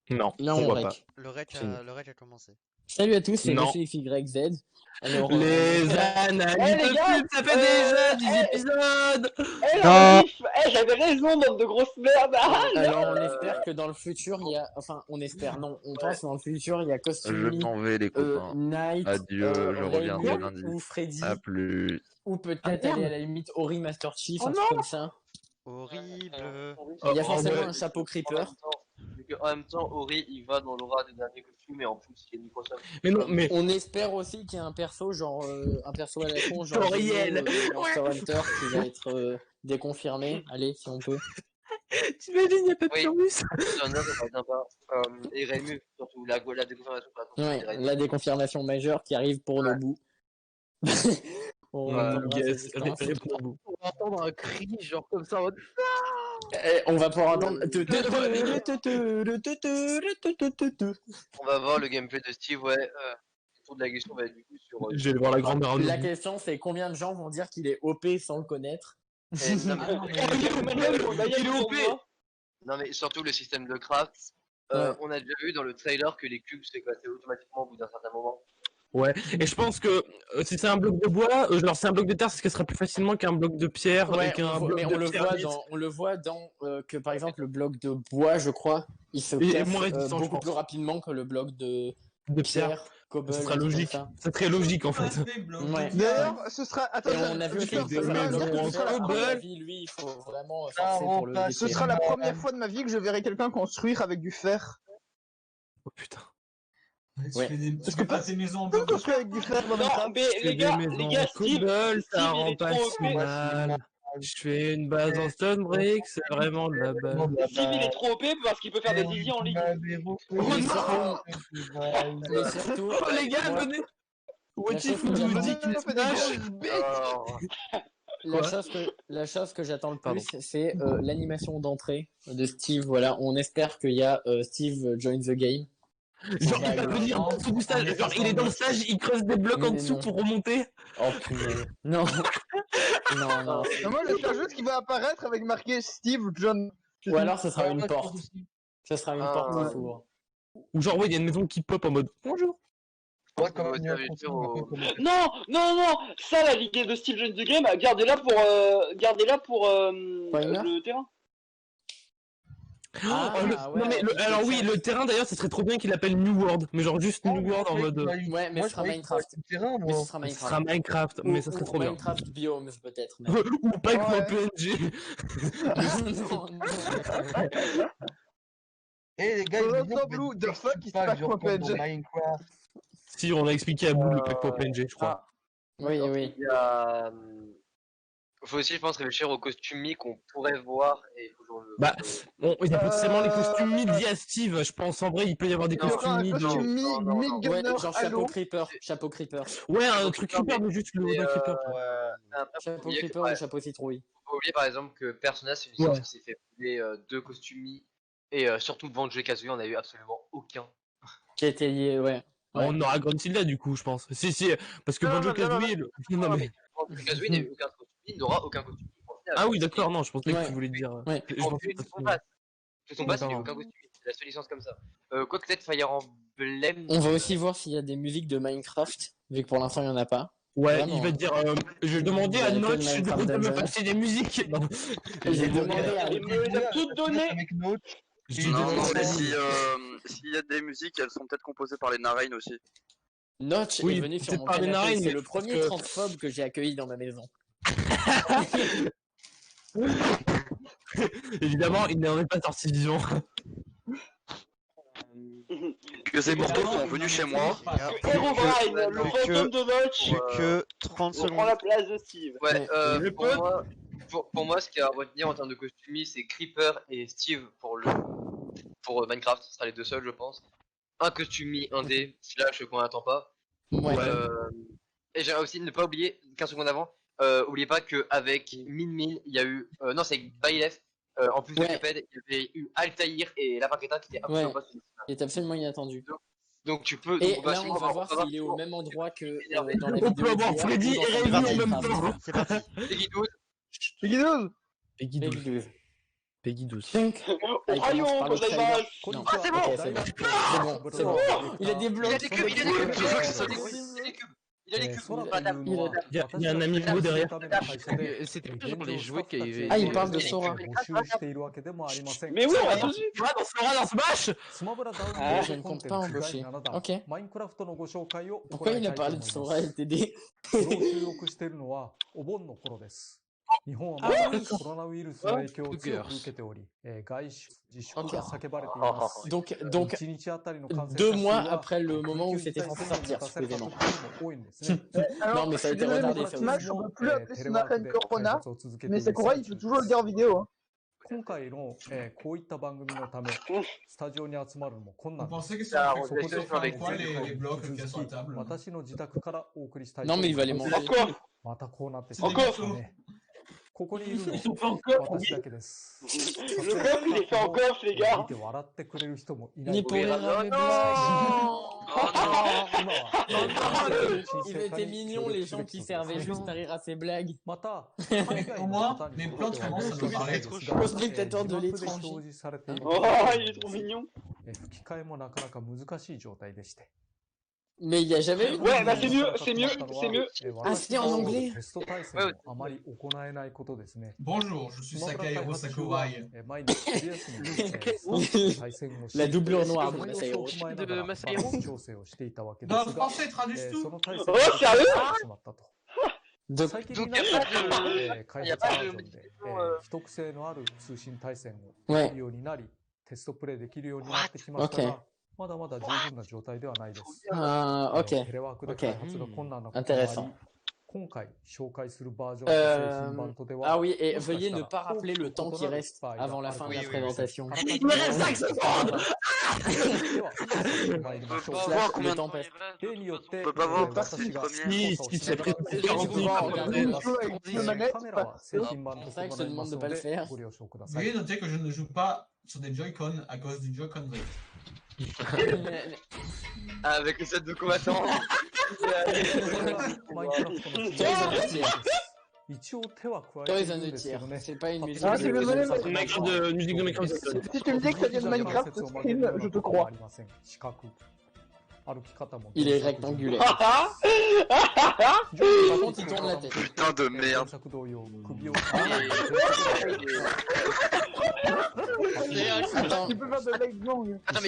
Non, Là, on on voit pas. rec. Le rec a commencé. Salut à tous, c'est Non. Monsieur XYZ. Alors, Les Eh, analyses les de gars, pub, ça fait déjà 10 épisodes. Eh Non. la rediff, j'avais raison, bande de grosses merdes. alors, on espère que dans le futur, il y a... Enfin, on espère, non. On pense que dans le futur, il y a Je Costumey, m'en vais les copains. Night, Adieu, je reviendrai Raymond lundi. ou Freddy, A plus. ou peut-être Ah, merde. aller à la limite Ori Master Chief, Oh un truc non. comme ça. Horrible. Il y a Oh, forcément ouais. un chapeau Creeper. En même temps, Ori, il va dans l'aura des derniers costumes et en plus, il y a Microsoft. Mais non, mais On espère aussi qu'il y a un perso, genre un perso à la con, genre Toriel. Monster Hunter, qui va être déconfirmé. Allez, si on peut. t'imagines, il y a pas de Oui. Pyrrhus. J'en ai, ça va être sympa. Et Rému, surtout, la déconfirmation. Ouais, la déconfirmation majeure qui arrive pour nos bouts. On retiendra Yes, cette distance. réponds-vous. On va entendre un cri, genre comme ça, en mode. On va pouvoir entendre. On va voir le gameplay de Steve, ouais. Le tour de la question va être du coup sur. Je vais aller voir la grand-mère. La question, c'est combien de gens vont dire qu'il est OP sans le connaître? Non, Il est OP. non, mais surtout le système de craft. Ouais. On a déjà vu dans le trailer que les cubes s'effaçaient automatiquement au bout d'un certain moment. Ouais, et je pense que si c'est un bloc de bois, genre c'est un bloc de terre, c'est ce qui sera plus facilement qu'un bloc de pierre Ouais, et qu'un bloc mais de on le pierre. voit dans que par exemple le bloc de bois, je crois, il se Il est casse moins résistant, je beaucoup pense. plus rapidement que le bloc de De pierre. pierre, cobble. Ce sera un truc logique. comme ça. C'est très logique en fait. Ouais. D'ailleurs, ce sera. Attends, Et on a vu Victor, que des ça veut dire maisons que en ce sera la à mon cobble. avis, lui, il faut vraiment forcer pour le Ce sera la première fois de ma vie que je verrai quelqu'un construire avec du fer. Oh putain. Ouais. Tu fais pas tes maisons en On peut bloc de construire avec du fer dans Non, Minecraft. mais Je fais des maisons en Steve, cobble, ça Steve, il rend est pas trop si OP. mal. Je fais une base en stone brick, c'est vraiment de la base. Steve, il est trop OP parce qu'il peut faire des easy en ligne. Mais surtout, Oh les gars, moi, venez. What la if chose we que do j'attends- dick and smash? la chose que j'attends le plus, Pardon. c'est l'animation d'entrée de Steve. Voilà, on espère qu'il y a Steve join the game. Genre il va venir dans son stage, genre il est dans le stage, il creuse des blocs en Mais dessous non. pour remonter. Oh punaise. Non. non, non. Non, moi, j'espère juste qu'il va apparaître avec marqué Steve John. Ou alors ce sera une porte. Ce sera une porte qui s'ouvre. Ou genre ouais, il y a une maison qui pop en mode bonjour. Ouais, comme ça veut dire Non, non, non, ça, la ligue de Steve John the Game, gardez-la pour, Poignard le terrain. Ah, Oh, ouais, non mais alors oui, chat. le terrain d'ailleurs, ça serait trop bien qu'il appelle New World, mais genre juste New World en mode. Ouais, mais ce sera Minecraft. Mais ce sera Ce sera Minecraft. Minecraft, mais ça serait trop bien. Minecraft Biomes peut-être. mais- Ou Pack.png. Non, non. Eh les gars, Blue, the fuck, il se passe quoi, PNG. Minecraft. Si, on a expliqué à Boule le Pack.png, je crois. Oui, oui. Il y a. Faut aussi, je pense, réfléchir aux costumes qu'on pourrait voir et faut que je le- Bah, bon, il y a forcément les costumes mid à Steve, je pense en vrai, il peut y avoir des Il y aura costumes un mid. costume non, non, Mid non. Ouais, Gunner genre Halo. chapeau creeper. Ouais, un truc super, mais juste le Et, haut d'un creeper. après, faut Chapeau oublier que, creeper ou chapeau citrouille. faut oublier par exemple que Persona, c'est une licence qui s'est fait rouler deux costumes et surtout Banjo Kazooie, on a eu absolument aucun. Qui a été lié, ouais. On aura Gruntilda du coup, je pense. Si, parce que Non, Banjo non, non, Kazooie. Non, mais. Banjo Kazooie n'a eu aucun costume, il n'aura aucun costume. Ah oui, d'accord, non, je pensais que Ouais. tu voulais dire. Ouais. Je En pensais plus, pas son que- pass. Son pass, il n'a eu D'accord. aucun costume, c'est la seule licence comme ça. Quoi que peut-être Fire Emblem. On va aussi voir s'il y a des musiques de Minecraft, vu que pour l'instant il n'y en a pas. Ouais, Vraiment, il va hein. dire. Je vais demander à Il y a que Notch le de Minecraft me Dungeon. passer des musiques. Non. J'ai demandé à... Il me les a toutes données. Avec Note. Je dis Non, demande non, à mais Notch. s'il y a des musiques, elles sont peut-être composées par les Narines aussi. Notch Oui, est venu sur c'est mon pas des canapé, narines, c'est mais le je pense premier que- transphobe que j'ai accueilli dans ma maison. Évidemment, il n'en est pas sorti vivant. Que ces mortaux sont venus chez moi. Herobrine, le Plus fantôme de Notch, Plus que 30 on prend la place de Steve. Ouais, Le pour pote. moi, pour moi, ce qu'il y a à retenir en termes de costumes, c'est Creeper et Steve pour Minecraft. Ce sera les deux seuls, je pense. Un costume indé, slash qu'on n'attend pas. Ouais. Et j'ai aussi ne pas oublier, 15 secondes avant, oubliez pas qu'avec Min, il y a eu. Non, c'est avec Byleth. En plus de Ouais. Cuphead, il y avait eu Altaïr et Lapin Crétin qui était absolument Ouais. pas sur le site. Il est absolument inattendu. Donc tu peux. Et donc, là, facilement on va voir savoir s'il est au même endroit que énervé. dans la On vidéo peut avoir d'hier Freddy ou dans et son Rémi en Minecraft. même temps. C'est parti. Peggy 12. Peggy 12. Peggy 12. Peggy 12. Peggy 12. Donc, Oh, il commence rayon, par le Kozaimasu. trailer.こんにNon.ちは。Ah, c'est bon. Ok, c'est bon. C'est bon. Il a des い blocs. やdes cubes, il a des cubes, il a des cubes, il a des cubes. Madame. Il y a un ami beau derrière. C'était genre les jouets qui avaient. Ah, il parle de Sora. Mais oui, on a tous vu. Tu vois, dans Sora, dans Smash Ah, Je ne compte pas embaucher. Ok. Pourquoi il a parlé de Sora LTD? 日本はあまだoui. コロナウイルスの影響を強く受けており、外出自粛が叫ばれています。 Donc, 1日あたりの感染 2 者数 mois は après le moment où 緊急事 c'était 態 censé 宣言 sortir, が出されたと supposément. ころも多いんですね。 Non, mais ça a été retardé, ça Smash, aussi. on peut plus appeler テレ Smash ワーク and で Corona, 開発を続けてい mais る Sakurai, il peut toujours le dire en vidéo. Hein. 今回の、こういった番組のため、スタジオに集まるのも困 Vous 難です。 pensez que Ça ça a fait そこで refait faire avec quoi les 引 blocs き qu'il y a 続 sur la き table 私の自宅からお送りしたいと Non, 思 mais い il ま va す les manger. Encore. またこうなってし C'est ま des いまし morceaux. たね。ここにいるの Ils sont pas は encore. 私だけです。 Le coffre, il est fait en coffre, les 見 gars. て笑ってくれる人もいない Ni pour les Oh rames non. blancs.今は Il était mignon, les gens qui servaient juste à rire à ses blagues. また、 Au moins, les plantes commencent à nous parler. Le spectateur de l'étranger. 表示されている Oh, il est trop mignon. 吹き替えもなかなか難しい状態でして。 Mais il n'y a jamais eu. Ouais, bah c'est mieux, c'est mieux, c'est mieux. Ah, c'était en anglais. テスト対戦をあまり行えないことですね。 Bonjour, je suis Sakahiro Sakurai. 毎日昼休みに対戦をし La doublure noire de それを Masahiro. 踏まえながらバランス調整をしていたわけで Dans す le が、 français, traduis そ tout. の対戦 Oh, が sérieux してしまったと。 De- 最近 Donc に il な n'y っ a て pas de. 開 y a 発 pas バー de ジョンで modification, 不特性のある通信対戦をで Ouais. きるようになり、テストプレイできるようになってきましたが、まだまだ十分な状態ではないです。 Ah, テ ok. レワークで開発が困難なこともあり Intéressant. 今回紹介するバージョンの製品版とでは Ah oui, et veuillez ne pas rappeler le temps qui reste avant la fin de la présentation. Il me reste 5 secondes. では、参りましょう On peut pas voir combien Le de temps passe. 例によって On peut pas voir 私が Si, si, c'est操作をしながら Si, si, si, regardez. Le manette, カメラは製品版と異なりますのでご了承ください。 Veuillez noter que je ne joue pas sur des Joy-Con à cause du Joy-Con Drift. Avec le set de combattants. マインクラフトの Toys and the Tiers. 一応手は加え Toys てい and るん the ですけ Tiers. どね。 C'est pas une musique. Ah, c'est le volet, C'est une action de musique de Minecraft. Si tu me dis que ça vient de Minecraft, ce stream, je te crois. 四角。歩き方も Il est rectangulaire. Ah, Par contre, il tourne la tête. Putain de merde. 原作同様首を Attends, Tu peux faire de l'exemple. Attends,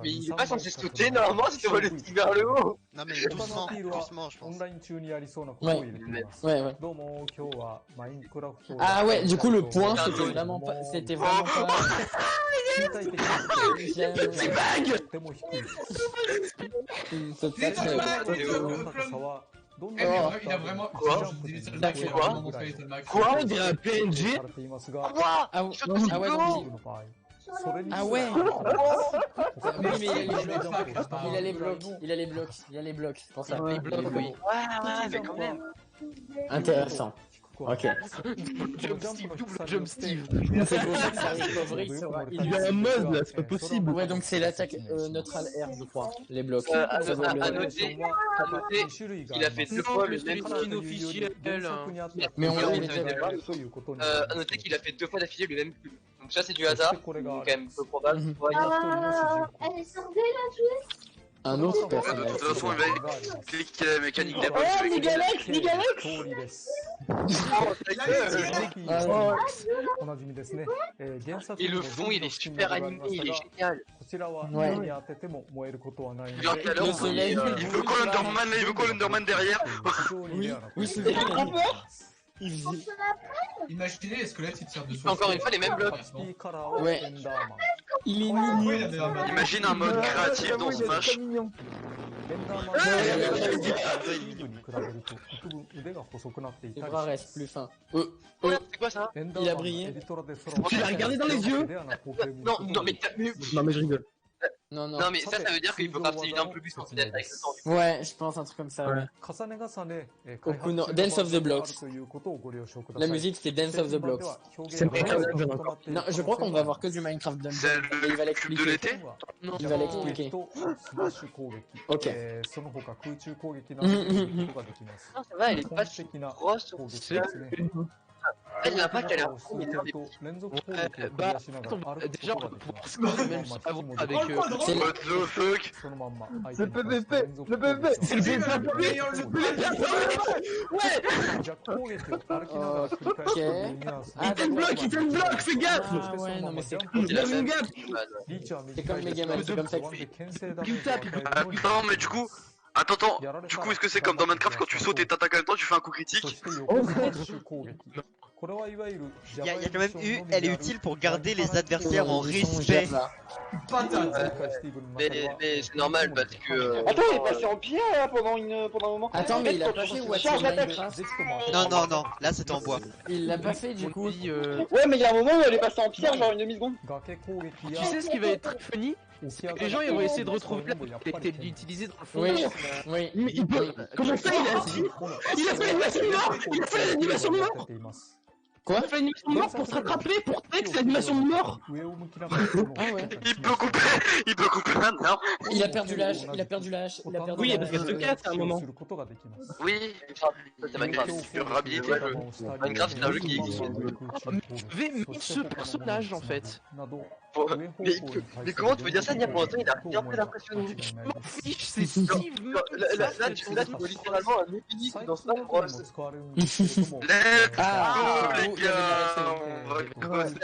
mais il est pas censé sauter normalement si tu vois le stick vers le haut. Non mais 他の doucement, アピールは doucement je オ pense. ンライン中にやりそうなことを入れています。 ouais, ouais. どうも今日はマインクラフトを Ah ouais, du coup, le point, Ah, c'était oui. vraiment pas. C'était vraiment pas. 身体的に J'aime. とても低い。 C'est pas très. の高さはどん Eh, な mais il a vraiment. Quoi Je dis Little T'as Mac, fait il a quoi vraiment montré Little Mac. Quoi, on dirait un PNG? されていますが、 Quoi Ah, ouais, Saute ah ouais, de donc,の場合、それに Ah ouais. Oui, mais il a les blocs. Il a les blocs. Il a les blocs. C'est pour ça. Ouais. Les blocs, oui. Ouais, mais quand même. Intéressant. Ok. Jump Steve. C'est pour ça que ça recovery sera. Il y a un mode là, c'est pas possible. Ouais, donc c'est l'attaque neutrale R, je crois. Les blocs. À Ça doit le- noter, il a fait deux fois le même skin officiel, hein. Mais on l'a déjà déjà à noter qu'il a fait deux fois d'affilée le même cube. Donc ça c'est du hasard, c'est quand même peu probable. Mhm. Ouais, Elle est sortie la joueuse. Un autre De personnage. toute façon, il va expliquer la mécanique des blocs. Oh, Nigalex, Nigalex. おなじみですね。原作 Et le fond il est super animé, il est génial. こちらは Ouais. 火に当てても燃えることはないの Regarde で tout à l'heure, Le soleil. il veut Call Underman, il veut Call Underman derrière. 非常にレアなOui, c'est Il a trop peur. Imaginez les squelettes, ils tirent dessus. Encore une fois les mêmes blocs. ハッピーカラーを Ouais. エンダーマン Il est Pourquoi mignon. il avait un bâton Imagine un mode créatif dans J'avoue, il est Smash. très mignon. エンダーマンのスティーブに比べると幾分腕が細くなってい Les たり bras しま restent す plus fins. C'est quoi ça? エンダー Il a マンの brillé. エディトラで空を Tu l'as regardé dans les yeux? レアな光景を見る Non, こと non が mais できる Non, mais je rigole. Non, non. non mais ça veut dire qu'il peut crafter un peu plus en peut-être avec le temps. Ouais, je pense un truc comme ça. Ouais. 重ね重ね僕の Dance of the Blocks ということをご了承くださ La い musique, c'était Dance of the Blocks. C'est le Minecraft Dungeon encore. Non, je crois qu'on va voir que du Minecraft Dungeon. C'est Et il va le cube de l'expliquer. l'été. Il va l'expliquer. スマッシュ攻撃、Ok. その他空中攻撃などをすることができます。 Non ça va, elle est 基 pas 本的な grosse. 攻撃ですね。l'impact a l'air. Bah, déjà, on pense que même savoir avec. C'est What the fuck? C'est le PVP. Le PVP. C'est le il te bloque, fais gaffe! Ah ouais, non mais c'est Il a une gaffe! c'est comme Megaman, c'est comme ça que Non, mais du coup, attends, du coup, est-ce que c'est comme dans Minecraft quand tu sautes et t'attaques en même temps, tu fais un coup critique? Il y a quand même eu, elle est utile pour garder les adversaires en respect. Patate. Mais c'est normal parce que. Attends, il est passé en pierre là pendant un moment. Attends, mais il a Quand pas tu fait What's charges in l'attaque. Minecraft. Non, là c'était en bois. Il l'a pas fait du coup. Ouais, mais il y a un moment où elle est passée en pierre, genre une demi-seconde. Tu sais ce qui va être très funny? Les gens ils vont essayer de retrouver et l'utiliser dans le fond. Oui, oui. Mais il peut. Comment ça il a fait l'animation de mort! Il a fait l'animation de mort! Quoi? Il a fait l'animation de mort pour se rattraper, pour texte l'animation de mort! Ah ouais. Il peut couper un arbre. Il a perdu l'âge, il a perdu l'âge, il a perdu Oui, l'âge. parce qu'elle se casse à un moment. Oui, C'est Minecraft. durabilité. Minecraft, c'est un jeu qui existe. Mais ce personnage en fait. Mais comment tu peux dire ça, Nia? Pour l'instant, il a bien fait l'impression. Je m'en fiche, c'est Steve! Là, tu vois littéralement un épinique dans Smash Bros. Let's Ah, go, les oh, il y avait gars. On va causer.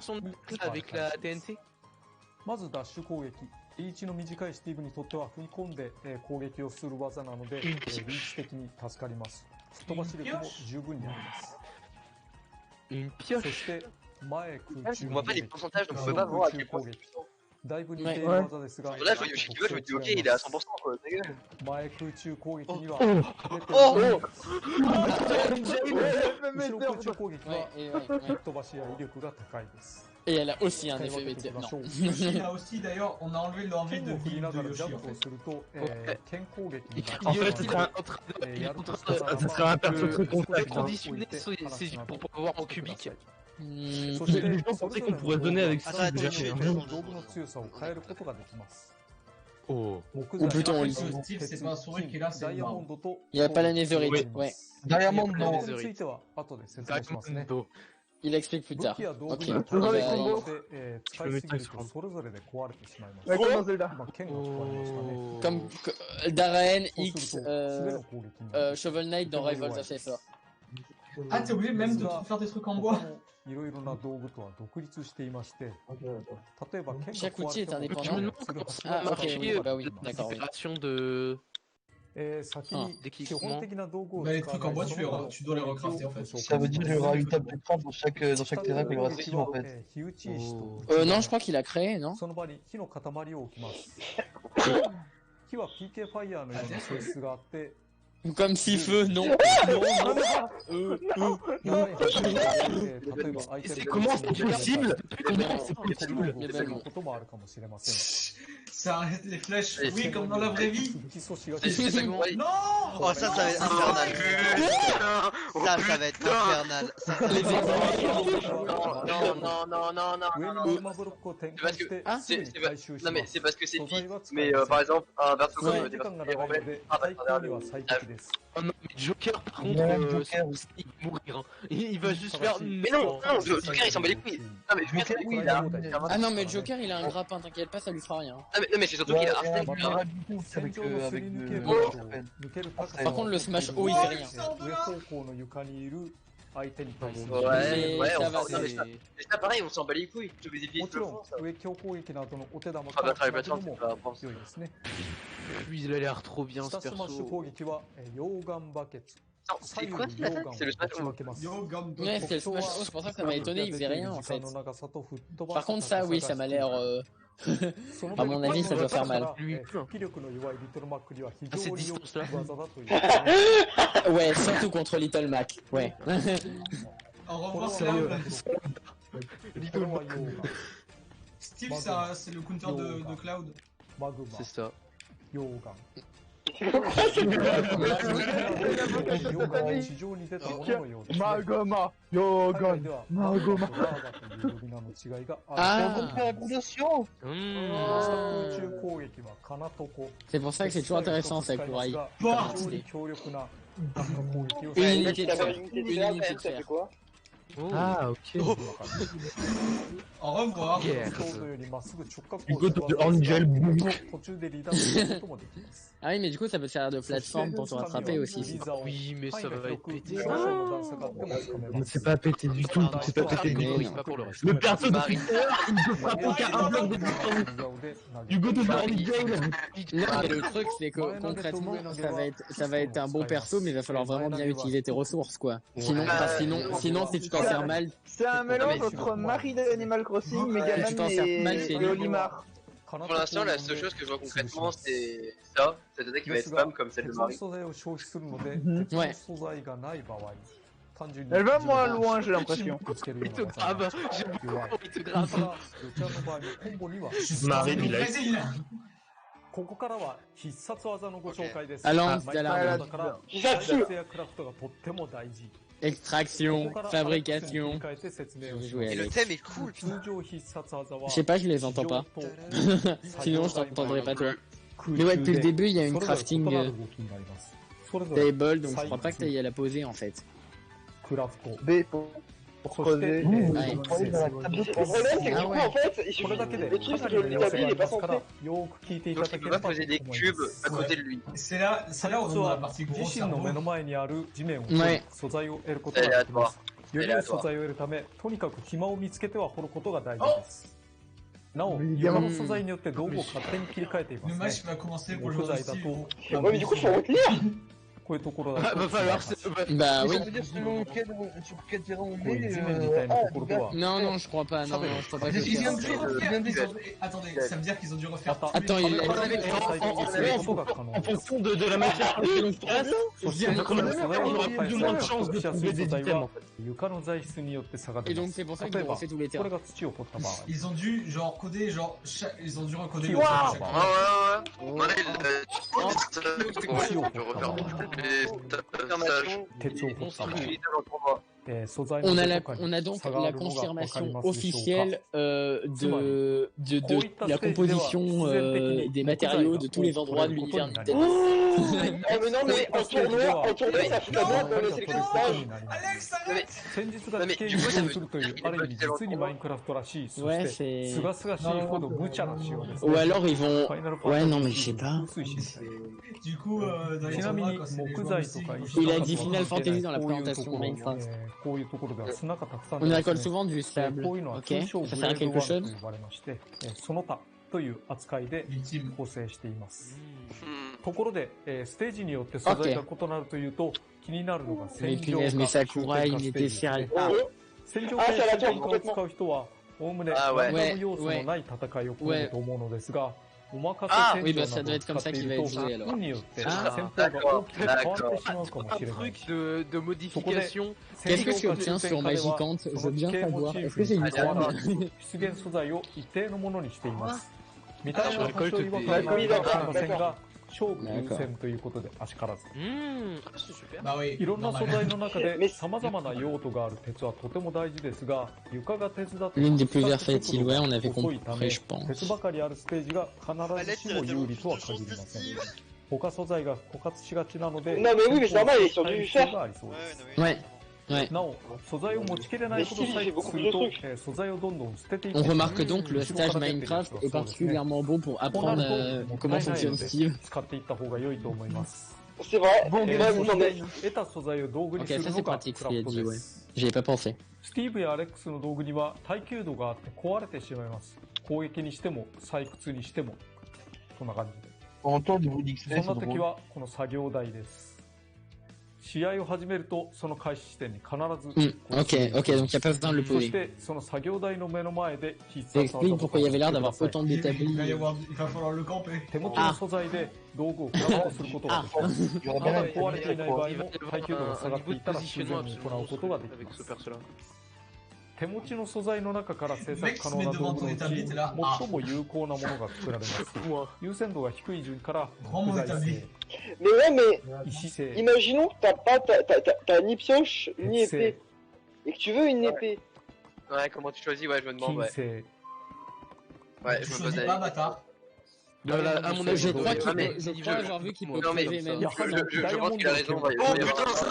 Son avec la TNT. まずダッシュ攻撃。リーチの短いスティーブにとっては踏み込んで、攻撃をする技なので、リーチ的に助かります。吹っ飛ばし力も十分にあります。 Une そ pioche. して前空中 On voit pas les pourcentages, donc on peut pas voir à quel point c'est puissant. だいぶ似ている技ですが、 Là, je vois Yoshikiwa, je me dis, ok, il est à 100%, quoi. Ta gueule. 前空中攻撃には Oh 後ろ空中攻撃は Ouais, et ouais, 吹っ飛ばしや威力が高いです。 Et elle a aussi un effet météo. Non. Yoshi, là aussi, d'ailleurs, on a enlevé l'envie 剣 de を振り vie な de がらジャ Yoshi ン en プを fait. すると、剣攻撃に En fait, ça serait un perso très complexe. Conditionner pour pouvoir en cubique. Les gens pensaient qu'on pourrait donner avec ça. Attends, attends, 道具の強さを変えることができます。 Oh. 木 Ou plutôt on lit. Steve, c'est pas un souris qui est là, c'est ダイヤ marrant. モンドと Il n'y a pas la netherite, ouais. ダイヤモンドについては後で説明しますね。 Il explique plus 武 tard. 器や道 Ok. 具が On va avec 使 combo. いすぎるとそれぞれで壊れてしまいます。 Ouais, comme dans Zelda. まあ剣が使われましたね。 Comme Darren, そう X, すると滑の攻撃になる Shovel Knight dans Rivals of Aether. Ah, t'es obligé même de faire des trucs en bois. いろいろな道具とは独立していまして、例えば剣が Chaque 壊 outil れ est ても indépendant. すぐ走 Ah, る ok, oui, bah oui, d'accord. Oui. Opération de. 先に基本的な道具を Mais les 使わ trucs en ない bois, その tu dois les recrafter en fait. Ça veut dire qu'il y aura une table d'écran dans chaque terrain qu'il y aura Steve en fait. 火打ち石と Non, je crois qu'il a créé, non? その場に火の塊を置きます。火は PK ファイヤーのような性質があって、 Comme si feu, non. Comment c'est possible? Comment c'est possible? こともあるかもしれません。 Ça arrête les flèches, oui, comme dans la vraie vie. 基礎しが Non. Oh, ça va être infernal. Ça va être infernal. Non. 上にマグマブロックを展開してすぐに回収し Non, ま mais す。 c'est parce que c'est 素材 vite. は使 Mais いません par exemple, un perso 使 comme い時間が des 長いので最強には最適です。 Oh non, mais Joker par contre, il va mourir. Hein. Il va juste faire. Mais non, Joker il s'en bat les couilles. Non, mais Joker, oui, il a. Ah non, mais Joker, il a un grappin, t'inquiète pas, ça lui fera rien. Non, mais c'est surtout qu'il a Arsène. 戦場のすり抜ける Ouais. 抜ける高さ Par contre, le Smash O, il fait rien. 上方向の床にいる相手に対する Ouais, ouais, ça on va, non, mais ça, pareil, on s'en bat les couilles. Tous les épices もち le ろ font, ça. ん上強攻撃などのお手玉 Ah か bah, ら Tribe つなぐの Atlas, c'est も pas bon. 強いですね。 Lui, il a l'air trop bien ス ce タスマッシュ perso. 攻撃は溶岩バケツ。 Non, c'est quoi cette attaque? C'est le Smash 打ち分けます。 Yo, gomme de. Ouais, c'est le Smash O, c'est pour ça que ça m'a étonné, il faisait rien en fait. 時間の長さと吹っ飛ば Par す contre, ça, oui, ça m'a l'air. その à mon avis, ça doit faire mal. 復帰力の弱いリトルマックには非 Ah, c'est 常に良い distance là. 技だという。 Ouais, surtout contre Little Mac. Ouais. Au revoir, Sérieux. Cloud. これは溶岩 Steve, c'est le counter de Cloud. マグマ C'est ça. 溶岩。地上に出たもののようですね。 Magoma, Yogon, では Magoma. ラーガという呼び名の違いがある。 Ah, 空中攻撃はカナトコ。 c'est pour ça que c'est toujours intéressant, ça, Kurai. 非常に強力な Une unité de fer. Une unité de fer. Ah, ok. Au revoir. Hugo de Angel Book. Ah oui, mais du coup, ça peut te servir de plateforme pour te rattraper aussi. Oui, mais ça va être pété. C'est pas pété du tout. C'est pas pété du tout. Pas pour le reste. Le perso de Twitter, il ne frappe aucun bloc de distance. Hugo de Angel. Non, mais le truc, c'est que concrètement, ça va être un bon perso, mais il va falloir vraiment bien utiliser tes ressources, quoi. Sinon, si tu t'en sers mal. C'est un mélange entre Marie d'Animal Crossing, Megaman et Olimar. Pour l'instant, la seule chose que je vois concrètement, c'est ça. Cette attaque qui va être spam comme celle de Marie. Ouais. Elle va moins loin, j'ai l'impression. Il te grave. J'ai beaucoup il te grave. Marie, il a... Allons, d'alarme. Extraction, fabrication. Et le thème est cool. Je sais pas, je les entends pas. Sinon, je t'entendrai pas toi. Mais ouais, depuis le début, il y a une crafting table, donc je crois pas que t'ailles à la poser en fait. B pour creuser. Ouais. Le problème, c'est que du coup, en fait, il suffit. Le truc, c'est que l'établi n'est pas centré. Donc il peut pas poser des cubes à côté de lui. C'est là où on a la partie gros cerveau. Ouais. アレアトワ。より良い素材を得るため、とにかく暇を見つけては掘ることが大事です。なお、山の素材によって道具を勝手に切り替えていま Le す match ね。 va commencer pour le 木 jour 材だ style. と、 Ouais, mais du coup, faut retenir. こういうところだと、 Va falloir. Bah oui. Ça veut dire selon sur quel terrain on こういう est. 地面みたいなところでは、 Non, non, je crois pas. Non, non, je crois pas que Ils viennent c'est de ça. faire, ils viennent de Attendez, ça veut dire qu'ils ont dû refaire. Attends, ilこれから最適にすることが可能 En です fonction de la matière que l'on trace, そして on aura plus ou moins de chances de trouver des items en fait. 床の材質によって差が Et 出ま donc す。 c'est pour ça 例 qu'ils え ont ば、 refait tous les これ terrains. が土を掘った場合、 Ils ont dû genre coder genre ils ont dû recoder le Wow. chaque Ouais. Ouais, je vais refaire les 鉄を掘った場合、 tournois. 素材の On ど a こか on に a donc 差があ la るのが分かり confirmation ますでしょうか。 officielle de la composition des matériaux de tous les endroits de l'univers Nintendo. Ah, mais non, mais en tournoi, ça fout la merde dans les sélections de stage. Alex, arrête. 戦術が地形をするというある意味実にマインクラフトらしい、そ Ouais, して c'est. すがすがしいほど無茶な仕様ですね。 Ou alors ils vont. ファイナルファ Ouais, ン non, タ mais ジ je sais ー pas. 風水師です Du coup dans les ちなみ tournois に quand c'est les 木 joueurs 材 aussi. とか石 Il と a か dit と Final 関係ない Fantasy dans la こういうと présentation こ de ろ Minecraft. こういうところでは砂がたくさん On 出 récolte ますね souvent du sable. こういうのは Ok, 通称 ça グ sert レ à ード quelque 1 chose? と呼ばれまして、その他という扱いで Victime. 構成しています。ところで、ステージによって素材が異なるというと、気になるのが Mais 戦場 punaise, mais か Sakura, il ステ était ージですね sérieux. 戦場か戦場かを使う人は、おおむねあランダ ouais ム要素のない戦いを好むと思うのですが、お任せ Ah 戦 oui, bah 場 ça な doit どを être 使 comme って ça い qu'il る va と être joué alors. 運によって戦 Ah 法が大きく変わってしまうかもしれない。 Truc de modification. Qu'est-ce que tu obtiens sur Magicante? Je veux bien savoir. Est-ce que j'ai une forme? 出現素材を一定のものにしています。見た目は多少違和あ感があるかもしれませんd'accord が、勝負優先ということであしからず。 C'est super. Bah oui. いろんな素 normal. 材の中で様々な用途がある鉄はとても大事ですが、床が鉄だと L'une des plus versatiles, ouais, on avait 遅いため compris, je pense. 鉄ばかりあるステージが必ずしも有利とは限りません。他素材が枯渇しがちなので、 Non, mais oui, mais c'est normal, il est sur du 必要 fer. がありそうです。 Ouais, ouais. なお、素材を持ちきれないほど採掘すると、素材をどんどん捨てていく。 On remarque donc que le stage Minecraft est particulièrement bon pour こうな apprendre ると、 comment fonctionne Steve. 使っていった方が良いと思います。 C'est vrai. Bon, Mais bon, non, mais 得た素材を道具に Ok, する ça の c'est が pratique ク ce ラ qu'il フ a ト dit, で ouais. す。 J'y avais pas pensé. スティーブやアレックスの道具には耐久度があって壊れてしまいます。攻撃にしても採掘にしても。そんな感じで。 On entend du bruit そ d'X-Ray, ん c'est な敵 drôle. はこの作業台です。試合を始めるとその開始地点に必ず、 Ok, ok, donc il n'y a pas besoin de le そし poser. てその作業台の目の前で必 Ça 殺技 explique pourquoi il y avait l'air d'avoir autant Il d'établis. va y avoir, il va falloir le camper. 手持ちの素材で道具をクラフトすることができます。 Il y aura ま bien だ un 壊れていない場合 Il va も y avoir 耐久度が下が un ってい niveau た de ら自 positionnement 然に行う absolument ことができ avec ま ce す。 perso-là. 手持ちの素材の中から製作可能な道具のうち最も有効なものが作られます。優先度が低い順から木材製、 Mais ouais, mais 石製、 imaginons que t'as ni pioche ni épée. Et que tu veux une épée. Ouais, comment tu choisis? Ouais, je me demande, 金 ouais. 製、 Ouais, Tu je me choisis pose pas, la bâtard. À mon avis, Je crois qu'il peut- je crois avoir vu qu'il peut Non, mais crever même. je pense qu'il a raison. Oh putain, ça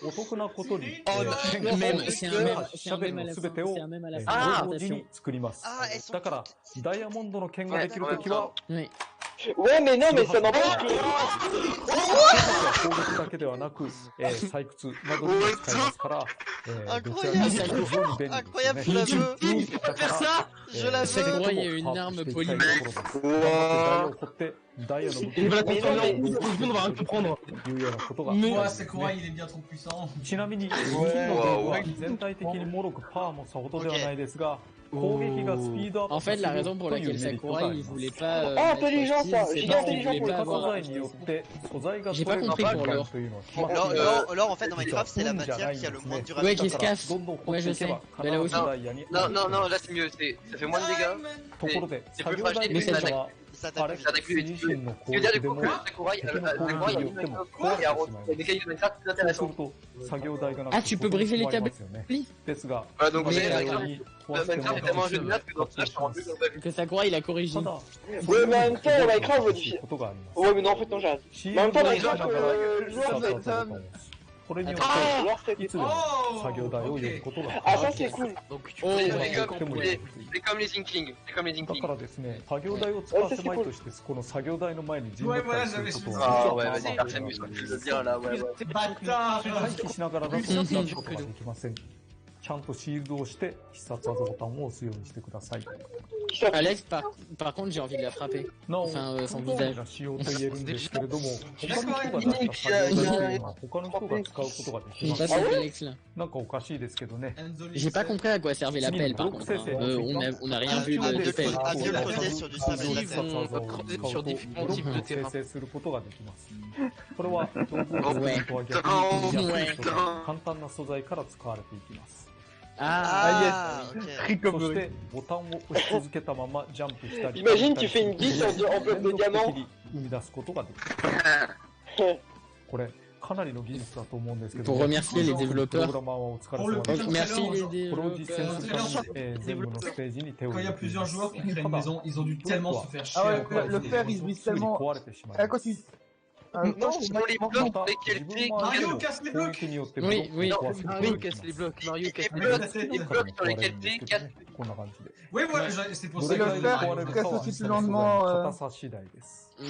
お得なことに、C'est un même à la fin. C'est un même à la fin. 同時に作ります。あ、elles sont だから、ダイヤモンドの剣ができるときは、 Oui. Ouais, mais non, mais ça n'empêche que. 攻撃だけではなく、採掘などにも使えますから、どちらも非常に便利ですね。 incroyable, je la veux. だから、Je la C'est veux. quoi, il y a une arme polymère. ダイヤの武器 Il va を la construire, on va rien comprendre. いうようなことが。 Moi, c'est quoi, il est bien trop puissant. ちなみに、は全体的に脆くパワーもさほどではないですが、攻撃がスピードアップ En す fait, る la raison pour という laquelle メリットがあ Sakurai り il ます。 voulait pas. Ah, intelligent, ça. C'est Giga parce qu'il intelligent voulait pour le pas 素 avoir. 材によって素材が J'ai 取 pas れる compris 時 pour 間 l'or. というのは決まっています。 L'or, en fait, dans Minecraft, c'est la matière qui a le moins de durabilité. Ouais, qui se casse. どんどん掘っ Ouais, て je いけ sais. ば Mais là aussi. ダイヤに Non, non, non, là c'est mieux, ça fait moins de dégâts. ところで C'est 作 plus 業台 fragile, mais mais c'est ça genre- attaque. Çaアattaque. レッ Ça ク attaque ス plus vite. 自身の Ce 攻 qui veut dire 撃 du で coup も que Sakurai, il y a une mécanique de Minecraft très 壊れ intéressante. てしまいます。そうすると作業台がなく Ah, tu peux briser les 壊れますよね tables ですが、 Voilà, donc vous Mais, savez, euh, Minecraft est tellement un jeu de maths que dans ce là, je te rends plus compte. Que Sakurai il a corrigé. ただ、 Ouais, mais en même temps, Minecraft, modifie. ことがあります。 Ouais, mais non, en fait, non, j'arrête. シー Mais en ル même ド temps, をしな Minecraft, がら joueur スタート de ボタンを押す。これによって joueur いつでも作業台を呼ぶことが Ah, ça, c'est cool. Donc tu Oh, peux ouais, les C'est comme les Inklings. C'est comme les だ Inklings. からですね、作業台を使わせまいとして、この作業台の前に陣取ったりすること Ah は、 ouais, vas-y, Artemus, tu veux bien là, ouais, ouais. Bâtard. 回避しながらだとやることができません。ちゃんとシールドをして必殺技ボタンを押すようにしてください。 Alex, par contre, j'ai envie de la frapper. なお、 Enfin, son 不 visage. 便な仕様と言えるんですけれども、他の人が出した作業台というのは他の人が使うことができま Pas す。 sur Alex là. なんかおかしいですけどね。 J'ai pas compris à quoi servait la pelle par contre. On a rien vu de pelle. À Dieu le creuser sur du sable et de la 必 terre. 殺技を使うとブロックを生成することができます。これは道具を使うとは逆に安い素材、簡単な素材から使われていきます。 Ah, ok. そしてボタンを押し続けたままジャンプしたり Imagine, tu fais une glisse en bloc de 連続的 diamant. に生み出すことができます。これかなりの技術だと思うんですけど、 Pour remercier les プロ développeurs. グラマーはお疲れ様でした Merci les これを実践 développeurs. するために、全部のステージに手を Quand 入 il y れ a てい plusieurs ます。 joueurs qui créent une maison, ils ont dû tellement se faire chier. Ah ouais, à faire le des fer, il maisons. glisse tellement. 壊れてしまい Ah, ま quand す。 il. Non, ce sont les blocs pour lesquels t'es. Mario casse les 攻 blocs. 撃によってブロックを壊すことが Mario できま casse す les blocs, Mario casse les Mario blocs. casse les Les blocs. blocs sur lesquels t'es, casse. こんな感じで。 Oui, ouais, c'est pour ど ça れ que ぐらいで壊れるかは、 casse aussi plus lentement, 硬さ次第です。こ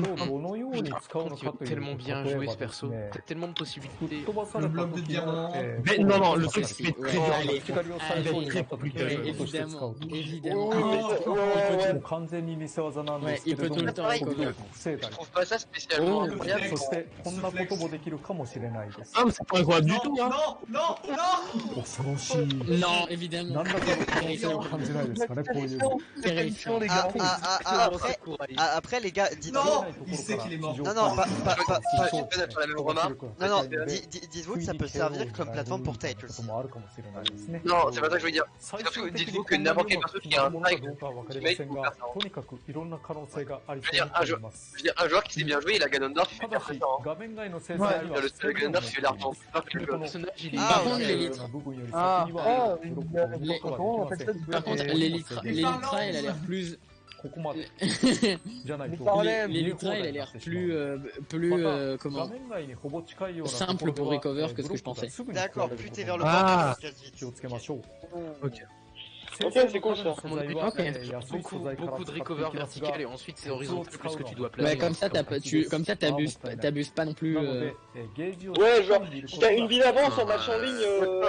れをどのように使うの Tu か veux という tellement と、 bien 例え jouer ば ce です perso, ね、 t'as tellement de 吹っ possibilités. 飛ばされた時の、Mais non, non, le truc c'est très Ouais, dur. allez. 光をされそうになった時に Ouais, として使 évidemment, うと。 évidemment. もう完全に見せ技なんですけれども、 Ouais, il peut tout le temps 飛び道具を防いだ Je り。 trouve pas ça spécialement Oh. incroyable. そして、こんなこともできるかもしれないです。 Ah, mais c'est pas incroyable du Non, tout, hein. non, non, non. 恐ろしい。 Non, évidemment. 何らかの可能性を感じないですかね、こういう。 Terrifiant. Après, les gars, dites-vous. Non, il sait qu'il est mort. Non, non, pas. Je suis peut-être sur la même remarque. Non, non, dites-vous que ça peut servir comme plateforme pour Tate aussi. Non, c'est pas ça que je veux dire. C'est surtout, dites-vous que n'importe quel perso qui a un strike, ultimate peut faire ça. とにかくいろんな可能性がありJe そう veux に dire, 思います。 je veux dire, un joueur qui sait bien jouer, il a Ganondorf, il た fait だ faire し ça. hein. 画面外の生 Ouais, 産には le Ganondorf, il fait l'argent. Le personnage, il est Ah, Par contre, ok. l'Elytra, 部分より先に Ah, は ah, ブロックを置くことができません。 par contre, l'Elytra, elle a l'air plus. ここまでじゃないと L'Elytra, elle a l'air plus, comment, 画面外にほぼ近いような simple pour recover que ce que je pensais. D'accord, plus t'es vers le Ah. bord, plus tu 気をつけましょう。 Ok. Ok, c'est cool ça. beaucoup de recover vertical et ensuite c'est horizontal puisque tu dois placer. Ouais, comme ça, t'abuses pas non plus. なので、ゲージを Ouais, genre, si t'as une vie d'avance en match en ligne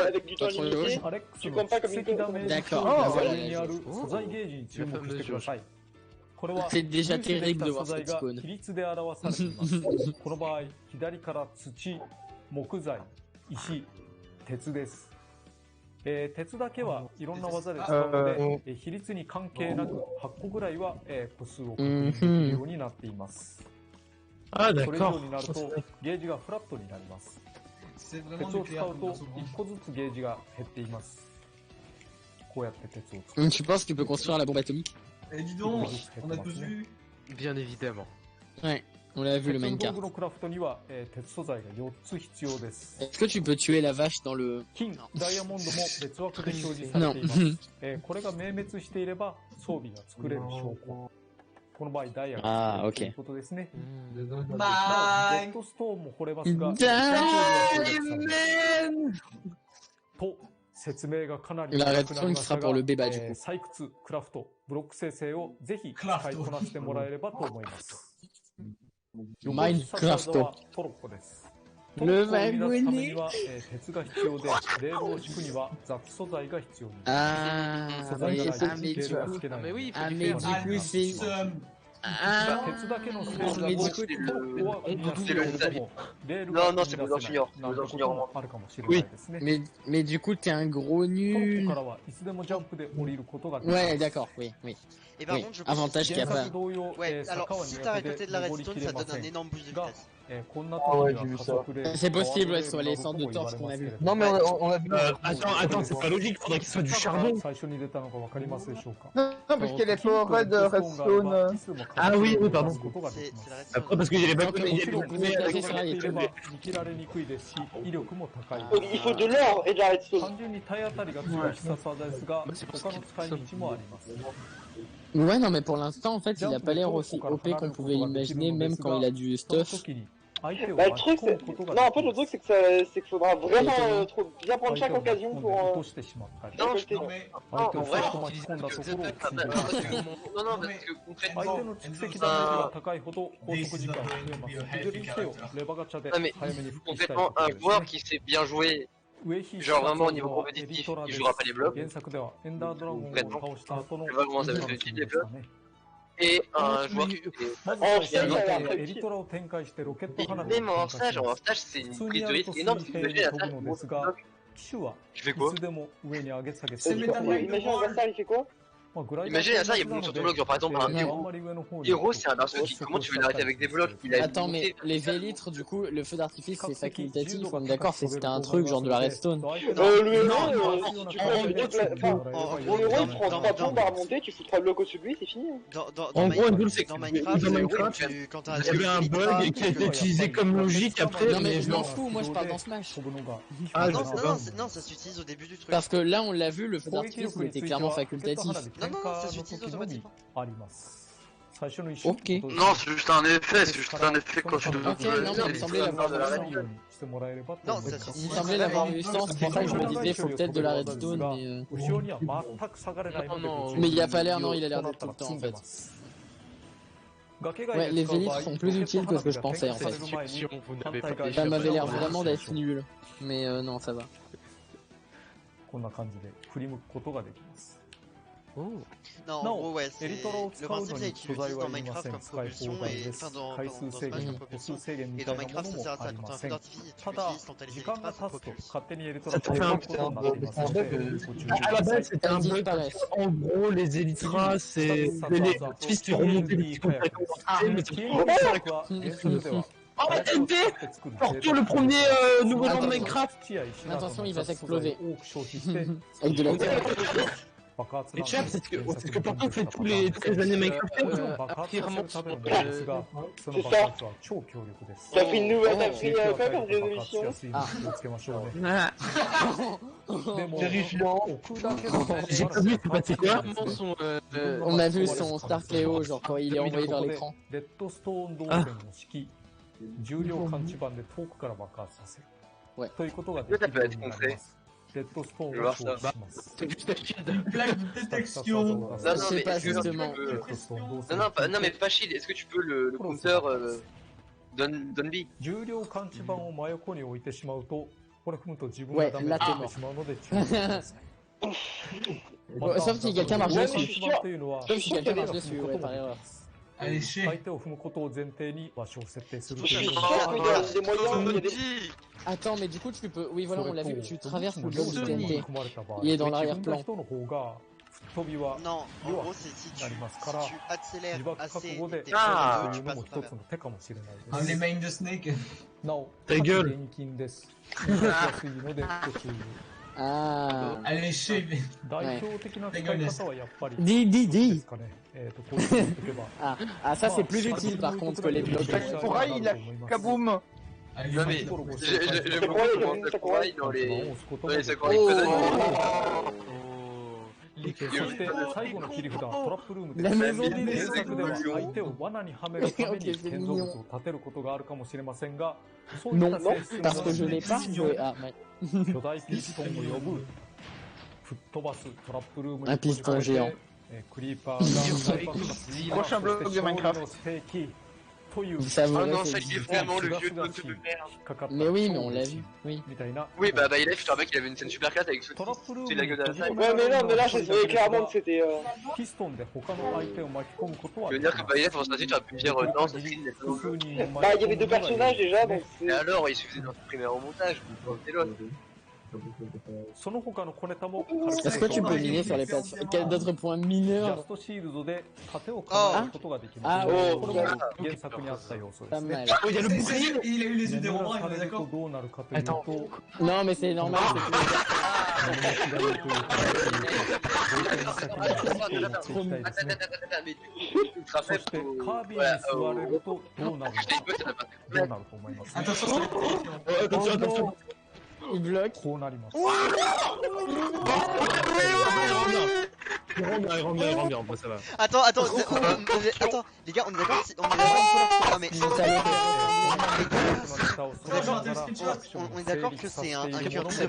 avec du temps Pas trop limité, アレックス tu の comptes pas comme une 奇跡ダメージ D'accord, の bah voilà, にある素材ゲージに注目してください。これは C'est déjà 入手でき terrible た de 素 voir 材 cette が icône. 比率で表されています。この場合、左から土、木材、石、鉄です。鉄だけはいろんな技で使うので、比率に関係なく8個ぐらいは、個数を確認できるようになっています。 Ah, それ以上 d'accord. になるとゲージがフラットになります。 C'est 鉄 vraiment を使 nucléaire う comme と perso. 1個ずつゲージが減っています。こうやって鉄を使う。 Tu penses que tu peux construire la bombe atomique? Et dis donc, on a tous vu. Bien évidemment. Ouais. On l'a vu le 鉄の道 minecart. 具のクラフトには、鉄素材が4つ必要です。 Est-ce que tu peux tuer la vache dans le... 金、ダイヤモンドも別枠で表示され Non. ています。これが明滅していれば装備が作れる証拠。この場合ダイヤが作れるということですね。バイレッドストーンも掘れますが、と説明がかなり La 長くなり réaction ま qui した sera が pour le béba du coup. 採掘、クラフト、ブロック生成をぜひ使いこなしてもらえればと思います。 Minecraft. トロッコです。トロッコを生み出すためには、鉄が必要で、レールを敷くには雑素材が必要です。 Ah, 素材がないと mais レー du ルが coup... 敷けない。 Mais oui, il faut Ah, du mais fer. du coup, c'est... Ah, 鉄だけのスペースが mais 多 du く coup... は生み出せるけれども、レール Non, が non, 生 c'est み vos 出せない ingénieurs. なん Vos てことも ingénieurs. あるかもしれないですね。 Mais du coup, t'es un gros トロッコ nul. からはいつでもジャンプで降りることができま Ouais, す。 d'accord, oui, oui. Et par Oui, contre, je pense avantage qu'il y a 原 pas. 作同様、 Ouais, 坂 alors は si 苦 t'arrêtes 手 côté で de la 登り redstone, きれ ça ま donne せ un ん énorme boost de が vitesse. こんな Ah ouais, 時 j'ai に vu は ça. 加速で C'est possible, ouais, sur les centres de torche qu'on a vu. Non, mais on a vu. Attends, c'est pas logique, faudrait qu'il soit du charbon. 最初に出たのがわかりますでしょうか。 Non, parce qu'il y a les power red redstone. Ah oui, oui, pardon. C'est la redstone. Après, parce qu'il y a les Donc, balcons, il y a les on peut déplacer sur la いれ lettre. ば見切られにくいですし、威力も高い。 Donc il faut de l'or et de la redstone. 単純に体当たりが強い必殺技ですが、他の使い道もあります。 Ouais, non, mais pour l'instant, en fait, il a pas l'air aussi OP qu'on pouvait l'imaginer, même quand il a du その stuff. 時に相手を Bah, le 巻き truc, 込む c'est... ことが Non, en fait, le でき truc, ます。 c'est qu'il faudra vraiment Exactement. trop bien prendre chaque 相手を巻き occasion 込んで pour 落としてしまったり、 Non, récolter. Non, mais 相手を en vrai, 巻き込んだところをついて Non, non, parce que 相 concrètement. 手の蓄積ダメージが高いほど拘束時間が増えます。いずれにせよ、レバガチャで Non, mais 早めに復帰したい concrètement, ところ un です joueur ね。 qui sait bien jouer, 上必 genre vraiment au 殺 niveau 技はエディ compétitif, トラで il す。 jouera pas les blocs. 原作ではエンダードラゴンを倒した後の Je sais pas comment ça va se utiliser les blocs. ね。 Et un joueur qui est. まず Oh, 最初に finalement, エリトラを展開してロケット Et 花火を même 展 en 開 stage, しま en す。 stage, c'est 普 une 通 prise に de やる risque と énorme 水 parce que 平 imagine に la 飛ぶ salle, のですが、機種はい fais い quoi つでも上に上げ下げ C'est することができます。 métal Imagine un Vassal, il fait quoi まあグライダー Imagine, と ça, il y a 同 beaucoup じ sur な ton の bloc. Genre, par exemple, で、 un あんまり上の方に héros, c'est un perso qui, comment tu veux l'arrêter avec des blocs? Il a Attends, mais les élytres, du coup, le feu d'artifice, c'est facultatif. On est d'accord, c'était un truc genre de la redstone. Le héros, En le héros, il prend dans- 3 dans- plombes à remonter, tu fous 3 blocs au-dessus de lui, c'est fini. En gros, Ndoul, c'est dans que Minecraft, dans Minecraft, quand t'as il y avait un bug qui a été utilisé comme logique après. Non, mais je m'en non. fous, moi je parle dans Smash. Ah, non, je sais non, pas. non, ça s'utilise au début du truc. Parce que là, on l'a vu, le feu d'artifice, il était clairement facultatif. Non, ça s'utilise automatiquement. あります。最初の一瞬 Ok. Non, c'est juste un effet, c'est juste un effet quand tu dois. Ok, non, mais il me semblait l'avoir vu sans. Non, ça Il me semblait l'avoir vu sans, c'est pour ça que je me disais, faut peut-être de la redstone, mais. 後ろには全く下がれないので Mais il a pas l'air, non, il a l'air d'être tout le temps en fait. Ouais, les élytres sont plus utiles que ce que je pensais en fait. Ça m'avait l'air vraiment d'être nul. Mais non, ça va. こんな感じで振り向くことができます。 Non, en gros, ouais, c'est... Le principe, c'est qu'ils l'utilisent dans Minecraft comme propulsion et... Enfin, dans Smash comme propulsion. Et dans Minecraft, ça sert à ça. Quand t'as un feu d'artifice, tu l'utilises quand t'as les électras, ça propulse. Ça te fait un bug. À la base, c'était un bug. En gros, les élytras, c'est les artifices qui remontaient les petits comptes. Mais oh, la TNT Porto, le premier nouveau nom de Minecraft. Attention, il va s'exploser. Avec de la terre. Et Chap, c'est que Porto fait toutes les années Minecraft. C'est ça. T'as pris une nouvelle, t'as pris quoi comme résolution? Terrifiant. J'ai pas vu, c'est passé quoi? On a vu son Star KO, genre quand il est envoyé vers l'écran. レッドストーン導線の式、重量感知板で遠くから爆発させる。Ouais. ということができるようになります。レッドストーンを消費します。 Plaque de détection. Non, Je non, sais mais pas est-ce que tu justement. peux- non, mais pas shield, est-ce que tu peux le counter Donby? 重量感知板を真横に置いてしまうと、これ踏むと自分が Ouais, ダメー là ジ t'es を受け mort. てしまうので注意してください。 Sauf si quelqu'un marche 重量 dessus. 感知板というのは、 Sauf si quelqu'un marche dessus, ouais, par erreur. Allez, 相 chez. 手を踏むことを前提に場所を設定すると Je いう suis の sûr が qu'il y a des moyens, il y a des... Attends, mais du coup, tu peux. Oui, voilà, on l'a vu, tu traverses le bloc du に TNT. 組まれた場合、 Il est dans 踏んだ l'arrière-plan. 人の方が吹っ飛びは Non, en gros, c'est si tu accélères 自爆覚 assez 悟で tes あ choses, という tu のも passes 一 à つ travers. の手かもしれないAh, です。 les mains de Snake. なお、Ta gueule. 現金です。安いのでご注意を。Ah. Allez, chez les. Dis. Ah, ça c'est plus utile par contre que les blocs. Sakurai, il a kaboom. Non mais, je vois Sakurai dans les Sakurai Kodan. そして最後の切り札トラップルームで La maison des 原作では相手を罠にはめるために建造物を建てることがあるかもしれませんが、そういった性質の parce que je l'ai pas joué. Ah, ouais. 巨大ピストンを呼ぶ吹っ飛ばすトラップルームに Un piston géant. クリーパーが大爆発 Prochain bloc de Minecraft. という Vous savourez, non, c'est ça y est vraiment le vieux truc de merde. Mais oui, mais on l'a vu. Oui. Oui, bah il je te rappelle qu'il avait une scène super classe avec c'est la gueule de la salle. Ouais, mais non, mais là, je savais clairement que c'était. Je veux dire que Baïlef, en stratégie, tu aurais pu dire non, c'est Bah, il y avait deux personnages déjà, donc c'est. Et alors, il suffisait d'en supprimer au montage, c'est l'autre. Est-ce que tu peux miner sur les plateformes? Quel d'autres points mineurs? Ah, oh, pas mal. Il a eu les yeux des Romains, on est d'accord? Attends. Non, mais c'est normal. Attention. Il bloque. Ça va. Attends, les gars, on est d'accord, on est d'accord que c'est un cœur. Ça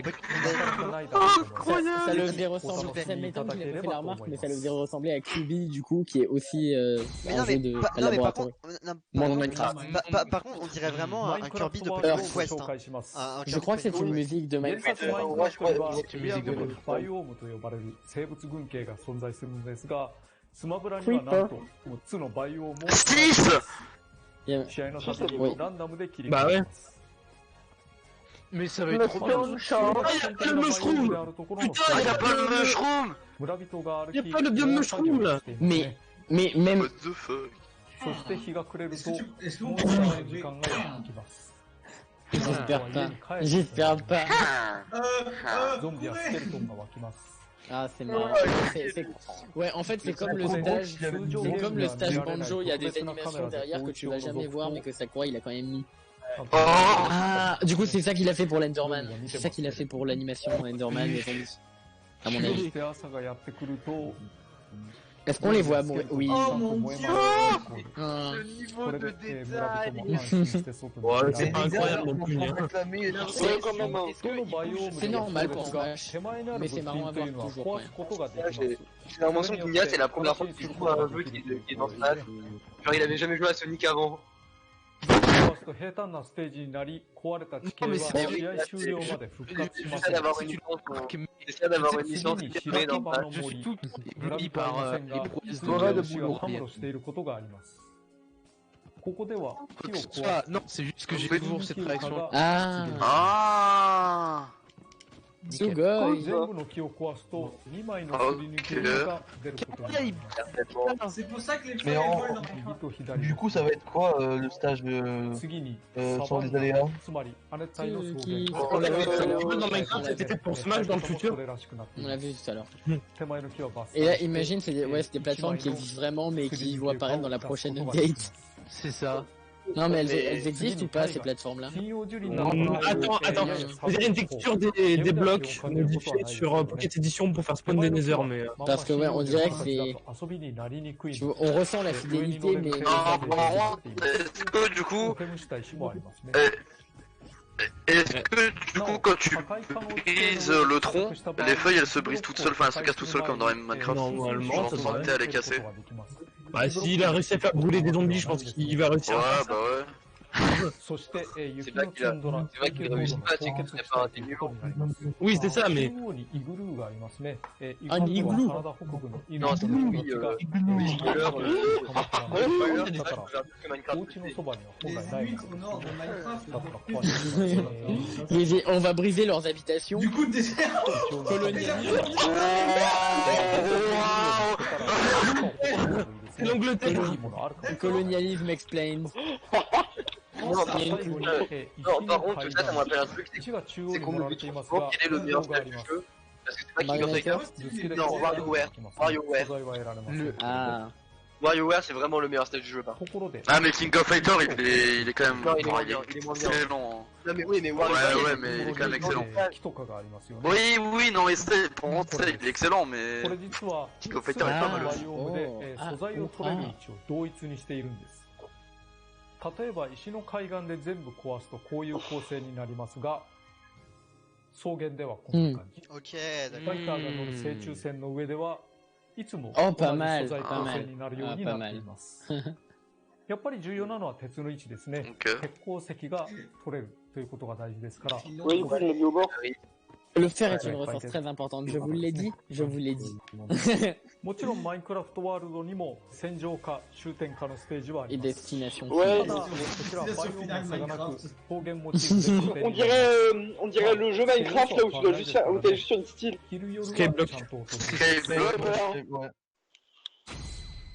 le faisait ressembler, ça m'étonne qu'il ait pas fait la remarque, mais ça le faisait ressembler à QB du coup, qui est aussi un jeu de laboratoire. Par contre, on dirait vraiment un Kirby de Pokémon Quest. Je crois que c'est une musique de Minecraft. バイオームと呼ばれる生物群系が存在するのですが、スマブラにはなんと6つのバイオームを試合のたびにランダムで切り替えます。 Mais ça va être trop bien. Le mushroom. Putain, il a pas le mushroom. Il y a pas le biome mushroom là. Mais même. What the fuck? そして日が暮れるともう一度時間がやってきます。 J'espère pas. Ah, c'est marrant. Ouais, en fait, c'est comme le stage Banjo. Il y a des animations derrière que tu vas jamais voir, mais que Sakurai il a quand même mis. Ah, du coup, c'est ça qu'il a fait pour l'Enderman. C'est ça qu'il a fait pour l'animation Enderman et zombies. À mon avis. Est-ce qu'on les voit? Oui. Oh mon dieu! Le niveau de détail! Ouais, c'est pas incroyable non plus. C'est normal pour Smash, mais c'est marrant à voir toujours. J'ai l'impression que Nia, c'est la première fois qu'il joue à un jeu qui est dans Smash. Genre, il avait jamais joué à Sonic avant. J'essaie d'avoir une licence qui est dans Smash. Je suis tout ébloui par les prouesses de non, c'est juste que j'ai toujours cette réaction. Ah. Sugoi. C'est pour ça que les Mais du coup, ça va être quoi le stage sur les aléas? On l'a vu tout à l'heure. Dans Minecraft, c'était fait pour Smash dans le futur. On l'a vu tout à l'heure. Et là, imagine, c'est des plateformes qui existent vraiment, mais qui vont apparaître dans la prochaine update. C'est ça. Non, mais elles existent ou pas, ces plateformes-là? Attends. Vous avez une texture des blocs modifiés sur Pocket Edition pour faire spawn des Nether, mais. Parce que, ouais, on dirait que c'est. On ressent la fidélité, mais. Est-ce que du coup. Est-ce que du coup, quand tu brises le tronc, les feuilles elles se brisent toutes seules, enfin elles se cassent toutes seules comme dans Minecraft? Normalement, ça devrait être à les casser. Bah, s'il a réussi à faire brûler des zombies, je pense qu'il va réussir. Ouais, bah ouais. C'est vrai qu'il réussit pas, c'est qu'il serait pas un débutant. Oui, c'est ça, mais. Un igloo. Non, c'est On va briser leurs habitations. Du coup, L'Angleterre. Colonialisme explains. par contre, ça me rappelle un truc, c'est qu'on oublie trop souvent quel est le meilleur stage du jeu. Parce que c'est pas King of Fighters. Non, WarioWare. WarioWare, c'est vraiment le meilleur stage du jeu, par contre. Ah, mais King of Fighters, il est quand même. Non, il est moins bien. Excellent. Non, mais oui, mais WarioWare. Ouais, mais il est quand même excellent. Oui, non, mais c'est. Pour moi, il est excellent, mais. King of Fighters est pas mal aussi. 例えば石の海岸で全部壊すとこういう構成になりますが、草原ではこんな感じ。ファイターが乗る正中線の上ではいつも同じ素材構成になるようになっています。やっぱり重要なのは鉄の位置ですね。鉄鉱石が取れるということが大事ですから。Le fer est une ressource très importante, je vous l'ai dit, je vous l'ai dit. もちろんマインクラフトワールドにも戦場化、終点化のステージはあります。Et destination. Ouais. On dirait le jeu Minecraft là où tu dois juste faire, où t'es juste sur une style. Skyblock.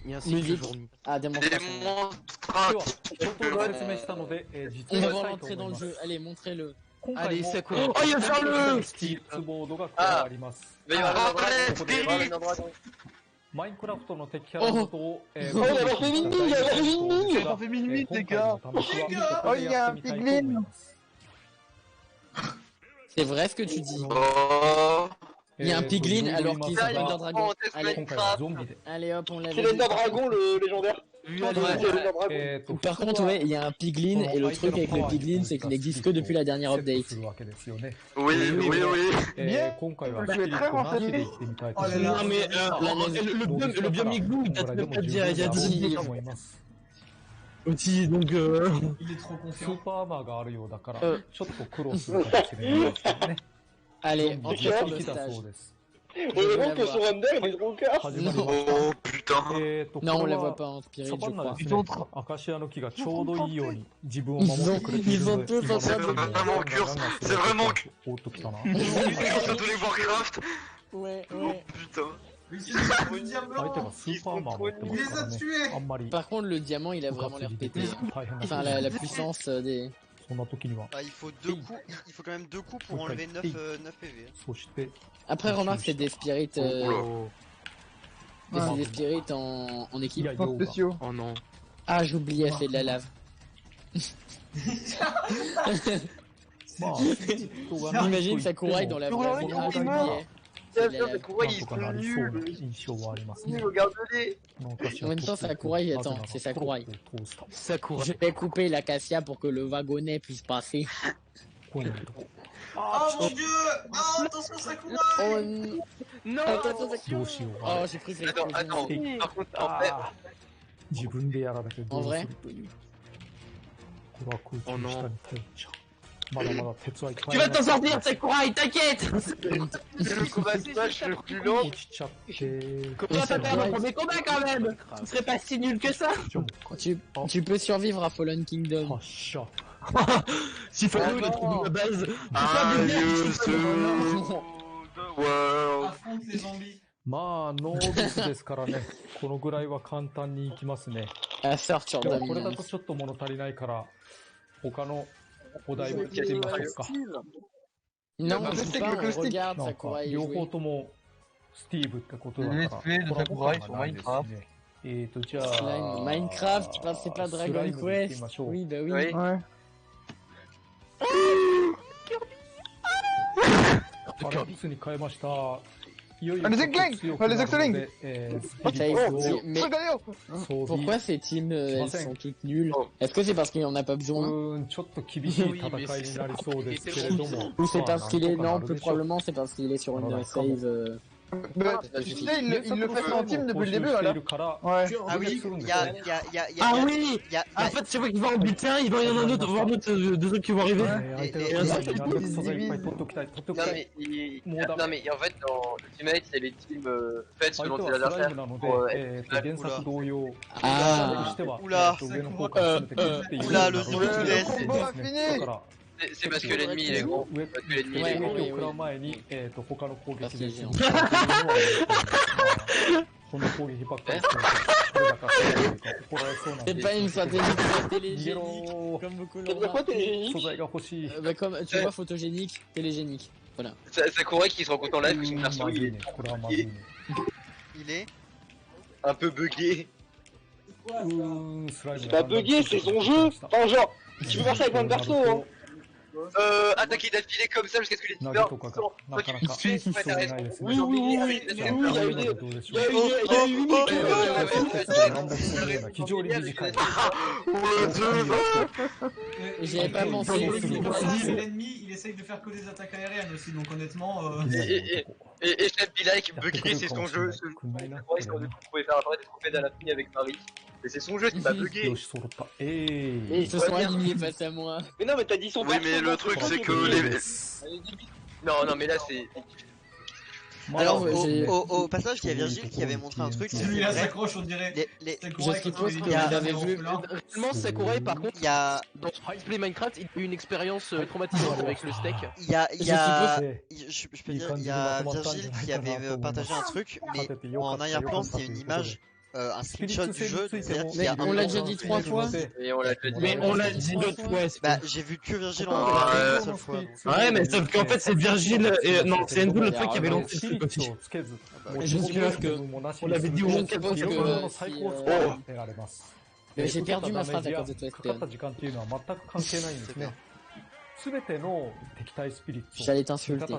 Il y a un cycle fourni. Ah, démonstration. On va voir l'entrée dans le jeu, allez, montrez-le. Allez, c'est quoi? Oh, il va faire le Ah, mais il va avoirマインクラフトの敵キャラごとを、il a fait minuit, les gars. Oh, il y a un piglin. C'est vrai ce que tu dis. Il y a un piglin alors qu'il s'appelle Ender Dragon. Allez hop, on l'a vu. C'est l'Ender Dragon, le légendaire. Par contre, ouais, il y a un piglin et le truc avec le piglin, c'est qu'il n'existe que depuis la dernière update. Oui. Bien. Je vais très renseigner. Non mais le biome igloo, il date même pas d'il y a 10 ans. Aussi, donc Il est trop confiant. Allez, on sur le stage. On voit que son render il est trop cœur. Oh putain. Non, on la voit pas en spirit, je crois. Ils ont tous en train c'est vraiment sur tous les Warcraft. Ouais. Oh putain. Par contre, le diamant, il a vraiment l'air pété. Enfin, la puissance des... il faut quand même 2 coups pour enlever 9 PV. Après, remarque, c'est des spirits... c'est des spirits en équipe. Spéciaux. Oh non. Ah, j'oubliais, c'est de la lave. Imagine Sakurai dans la vraie vie. Ah, j'oubliais. Sakurai, ils sont nuls. Regarde-les. En même temps, Sakurai, attends, c'est Sakurai. Je vais couper l'acacia pour que le wagonnet puisse passer. Oh mon dieu! Oh, attention Sakurai! Oh non! Attention Sakurai! Oh, j'ai pris cette Attends, par contre, en vrai? Oh non. Tu vas t'en sortir, Sakurai, t'inquiète. le combat smash le plus long. Comment ça perd le premier combat quand même? Tu serais pas si nul que ça? Tu peux survivre à Fallen Kingdom. Si Fallen il a trouvé la base. Affronte les zombies. まあノービスですからね、このぐらいは簡単にいきますね。これだとちょっと物足りないから、他のお題をやってみましょうか。Non, on regarde Sakurai. 両方ともスティーブってことだから。じゃあ。Minecraft, c'est pas Dragon Quest. Oui, bah oui. Ouais. パラビスに変えました。Les Excelling! Mais pourquoi ces teams elles sont toutes nulles? Est-ce que c'est parce qu'il en a pas besoin? Ou c'est parce qu'il est... Non, plus probablement c'est parce qu'il est sur une save... Tu sais, il le fait en team depuis le début, là. Ouais. Ah oui, Ah oui! En fait, c'est vrai qu'il va en buter un, il va y en avoir d'autres, voir d'autres trucs qui vont arriver. Non mais en fait dans Ultimate c'est les teams faites selon tes adversaires pour Oula, le zoom qui laisse. C'est parce que l'ennemi il est gros. Parce que l'ennemi il est gros. C'est pas une stratégie très télégénique, comme beaucoup l'ont remarqué. Bah comme, tu vois, photogénique, télégénique, voilà. Sakurai qui se rend compte en live que son perso il est un peu bugué. C'est pas bugué, c'est son jeu. Enfin genre, tu peux faire ça avec plein de persos hein. Attaquer d'affilée comme ça jusqu'à ce que les tipeurs sont tués, oui, il y a eu des... J'avais pas pensé. L'ennemi, il essaye de faire que des attaques aériennes aussi, donc honnêtement... Et Chef Bilike, bugué, c'est son jeu. Vous pouvez faire apparaître des trophées d'Alapni avec Marie. Mais c'est son jeu qui m'a bugué. Et ils se sont alignés face à moi. Mais non, mais t'as dit son Oui, mais le truc c'est que les... Non, mais là c'est... Alors, au passage, il y a Virgile qui avait montré un truc. Lui, il s'accroche, on dirait. Je suppose que vous avez vu. Réellement, Sakurai, par contre, dans Play Minecraft, il a eu une expérience traumatisante avec le steak. Il y a Virgile qui avait partagé un truc, mais en arrière-plan, c'est une image. Un screenshot du jeu, on l'a déjà dit 3 fois. Mais on l'a dit 2 fois. Bah, j'ai vu que Virgile en parler une seule fois. Ouais, mais sauf qu'en fait, c'est Virgile et non, c'est Endo l'autre fois qui avait lancé le truc aussi. Je suppose que on l'avait dit au moins 4 fois. Mais j'ai perdu ma phrase à cause de toi, j'allais t'insulter.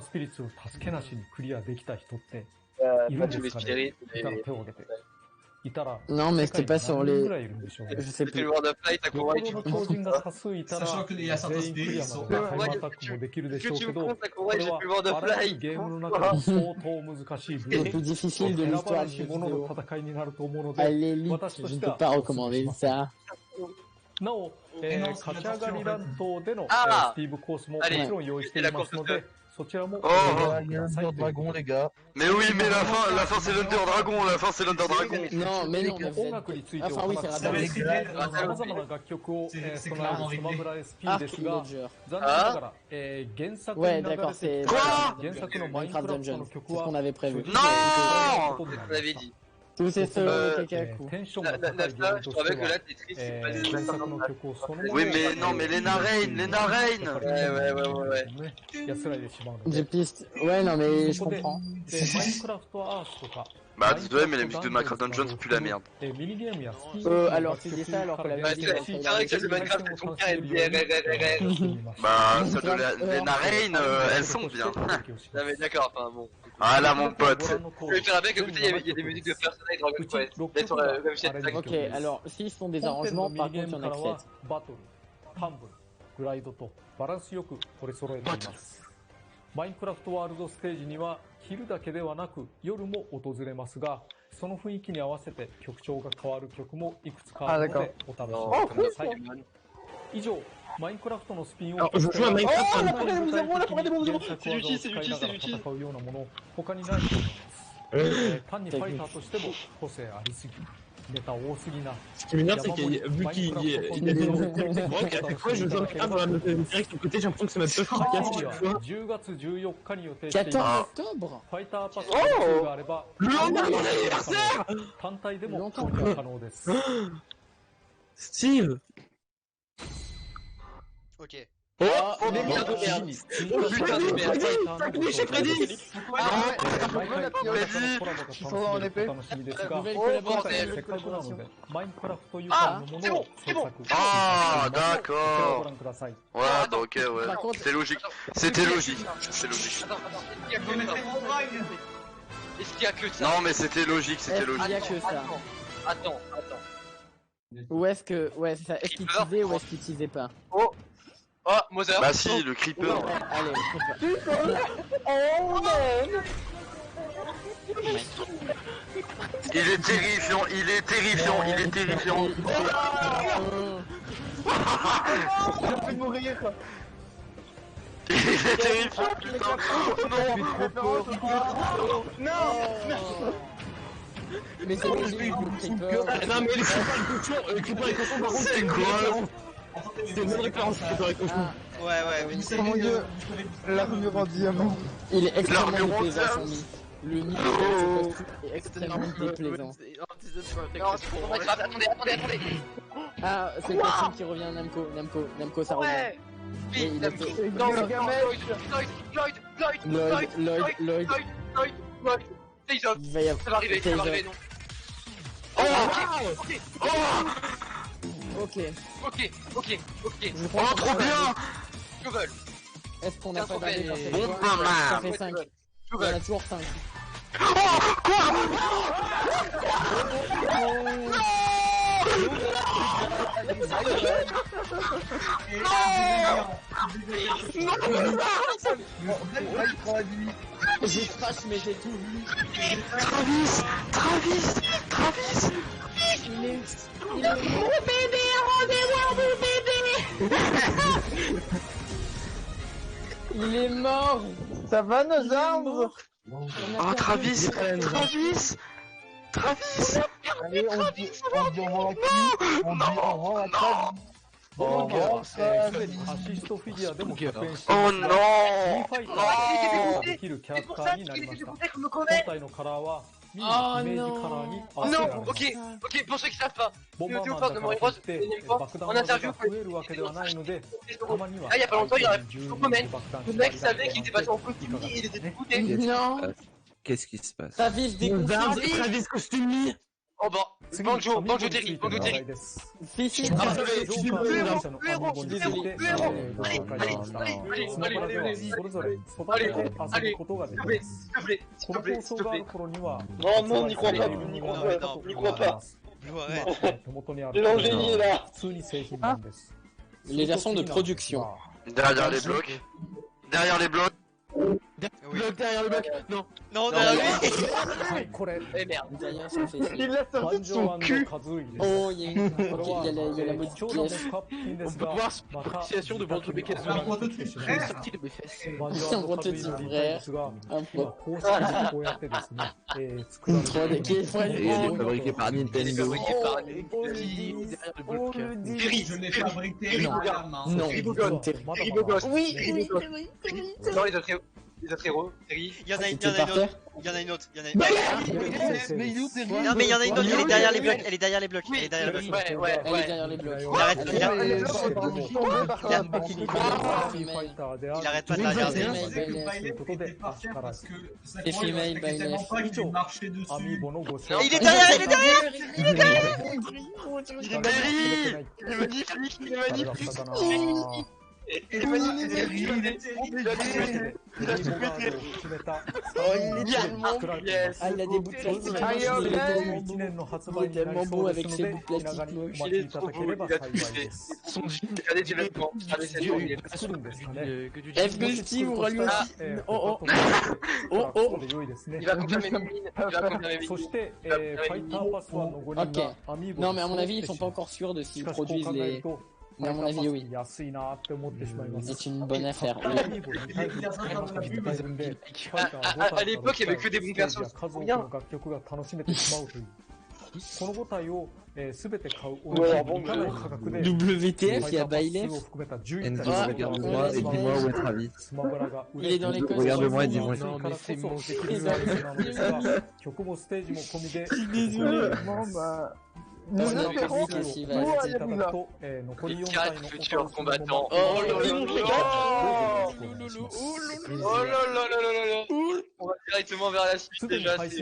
Non, mais c'était pas sur les... Je sais plus. Sachant qu'il y a certains spirits qui sont... Le plus difficile de l'histoire du jeu vidéo. À l'élite, je ne peux pas recommander ça. Allez, la course de... Dragon, les gars. Mais oui, mais la fin c'est l'Under Dragon, la fin c'est l'Under Dragon. Non, mais non, enfin oui, c'est clairement réglé. Ouais, d'accord, c'est... Quoi Minecraft Dungeon, c'est ce qu'on avait prévu. Non, on avait dit. Tout c'est ce Kakaku. Je trouvais que là t'es triste, c'est pas les... Oui, mais non, mais Lena Rain. Ouais. J'ai piste. Ouais, non, mais je comprends. Bah, désolé, mais la musique de Minecraft Dungeon c'est plus la merde. Alors tu dis ça alors que la musique... C'est vrai que le Minecraft c'est son cas, Bah, celles de Lena Rain, elles sont bien. Non mais d'accord, enfin bon. Ah là, mon pote. Je vais faire avec, écoutez, il y a des musiques de Persona et Dragon Quest. Ok, alors s'ils font des arrangements, par contre, on accepte. マインクラフトワールドステージには昼だけではなく夜も訪れますが、その雰囲気に合わせて曲調が変わる曲もいくつかあるのでお楽しみください。以上、マインクラフトのスピンオフ。原作技を使いながら戦うようなもの他にないと思います。単にファイターとしても個性ありすぎ。 Ce qui m'énerve, c'est que vu qu'il y a des noms de à chaque fois, je joue avec un dans la direct de côté, j'ai l'impression que c'est ma puff qui casse chaque fois. 14 octobre. Oh, le lendemain de mon anniversaire. Steve. Ok. Oh, mais merde, merde. Oh putain de merde. Chez Freddy. Ils sont en épée. Ah, c'est bon. Ah, d'accord. Ouais, donc ok, ouais. C'était logique. C'était logique. C'est logique. Est-ce qu'il y a que ça? Non, mais c'était logique, c'était logique. Il y a que ça. Attends. Ou est-ce que... Ouais, c'est ça. Est-ce qu'il teasait ou est-ce qu'il teasait pas? Oh, Mother. Bah si, le creeper. Ouais, allez, Oh man. Il est terrifiant, il est terrifiant, il est terrifiant. J'ai fait mourir. Il est terrifiant, putain. Non. Mais c'est logique, non mais le creeper et cochon par contre c'est une référence. C'est une bonne référence, creeper et cochon. Ouais, oh mon dieu, l'armure en diamant. Il est extrêmement épais, Le niveau de ce costume est extrêmement déplaisant. Attendez. Ah, c'est le costume qui revient à Namco, ça revient. Oui, Namco. Lloyd. Il va y avoir... Ça va arriver, non. Ok. Je crois trop bien. Shovel. Est-ce qu'on a pas d'arrêt par cette Bon, fois? Ça fait 5. On a toujours 5. J'ai crash mais j'ai tout vu. Travis. Il est... Mon bébé, rendez-moi mon bébé. Il est mort. Ça va nos arbres? Oh Travis. Allez, on dit au revoir à qui? On dit au revoir à Travis. Oh non! アシストフィギュアでも確変して Oh フ non ァイターができるキャラクターになりました。本体のカラーはミニイメージカラーに合わせられ Non, ます。 ok, pour ceux qui savent pas, ボンバーマンだからといって爆弾 en の数 interview, が増えるわけではないので、たまには là il y a pas longtemps, il y a un 10 comment le mec savait qu'il était passé en いか costume が et il です était かね。 dégoûté. Non. Qu'est-ce qui se passe? Travis déconfit. Travis costume. Oh bah, Banjo Terry. Fifi. Non, on n'y croit pas. L'ingénie est là. Les versions de production. Derrière les blocs. Derrière les blocs. Derrière le bloc. Non. Non, derrière lui. Eh merde. Il l'a sorti de son cul. Oh, il y a la modification. On peut voir son prononciation de Banjo Beketsu. Sorti de mes fesses. C'est un prototype frère. Un pro. 3D qui est Et elle est fabriquée par Nintendo. Je l'ai fabriqué par la main. Non. Oui. Non, les autres héros, Terry. Il y en a une autre. Mais il est où Terry? Non mais il y en a une autre, elle est derrière les blocs. Elle est derrière les blocs. Elle est derrière les blocs. Il arrête pas de la regarder. Et female by left. Il est derrière. Il est magnifique. Ah, il a des bouts de plastique. Il est tellement beau avec ses bouts de plastique moches. Il est trop beau, il a tout fait. Son jean, regardez du vêtement. Regardez cette jambe, il est pas sûr. F que Steve, on lui aussi. Oh. Il va confirmer mes mines. Ok. Non, mais à mon avis, ils sont pas encore sûrs de s'ils produisent les... Mais à mon avis, oui. C'est une bonne affaire. À l'époque, il y avait que des bons persos. Bien. この5体をすべて買う WTF, il y a Bailey. Regarde-moi et dis-moi où est Travis. Il est dans les costumes. Regarde-moi et dis-moi. Non, mais c'est mon Désolé. Nous espérons qu'il va quatre futurs combattants. Oh là. On va directement vers la suite déjà. Les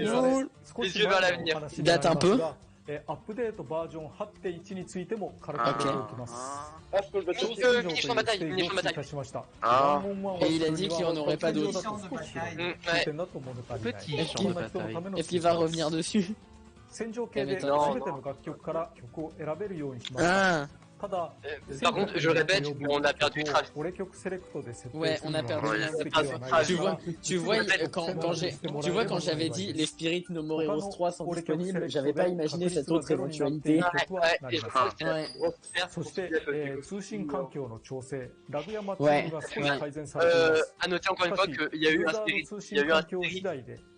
yeux vers l'avenir. Date un peu. アップデートバージョン 8.1 についても軽く触れておきます。 Finish en bataille. Et il a dit qu'il n'y en aurait pas d'autres. Petit Est-ce qu'il va revenir dessus? 戦場系で全ての楽曲から曲を選べるようにしました。ただ、 par contre, je répète, on a perdu Travis. Ouais, on a perdu. Tu vois, quand j'avais dit les Spirit No More Heroes 3 sont disponibles, j'avais pas imaginé cette autre éventualité. Ouais. À noter encore une fois qu'il y a eu un Spirit,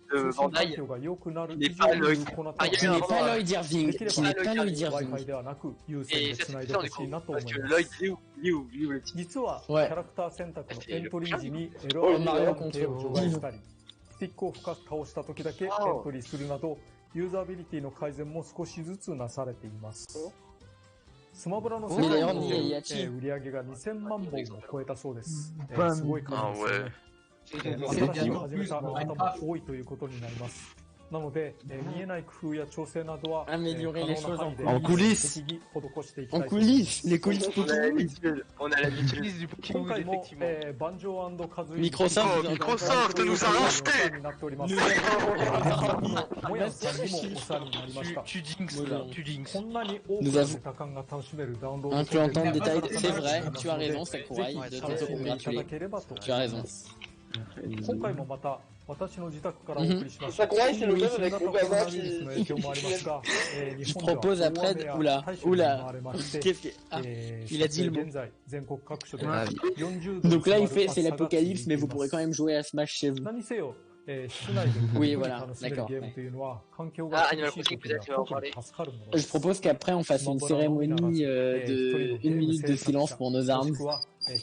de Bandai, qui n'est pas Lloyd. Qui n'est pas Lloyd Irving. Et ça c'est bizarre du coup, parce que Lloyd, il est où le petit? Ouais. Mario contre スティックを深く倒した時だけエントリーするなど、ユーザビリティの改善も少しずつなされています。スマブラの世界の売り上げが2000万本を超えたそうです。すごい数ですね。新しく始めた方も多いということになります。なので、見えない工夫や調整などは、en coulisses, en coulisses, les coulisses on a l'habitude du Pokémon, effectivement. Microsoft nous a racheté. Tu jinx là, tu jinx. Nous avons un peu entendre détail, c'est vrai, tu as raison, Sakurai, de te congratuler. Tu as raison. Sakurai, c'est le même avec Obama qui... Je propose après... Oula, qu'est-ce que... Ah, il a dit le mot. Donc là, il fait, c'est l'apocalypse, mais vous pourrez quand même jouer à Smash chez vous. Oui, voilà, d'accord. Ah, Animal Crossing, peut-être qu'il va en parler. Je propose qu'après, on fasse une cérémonie de 1 minute de silence pour nos armes.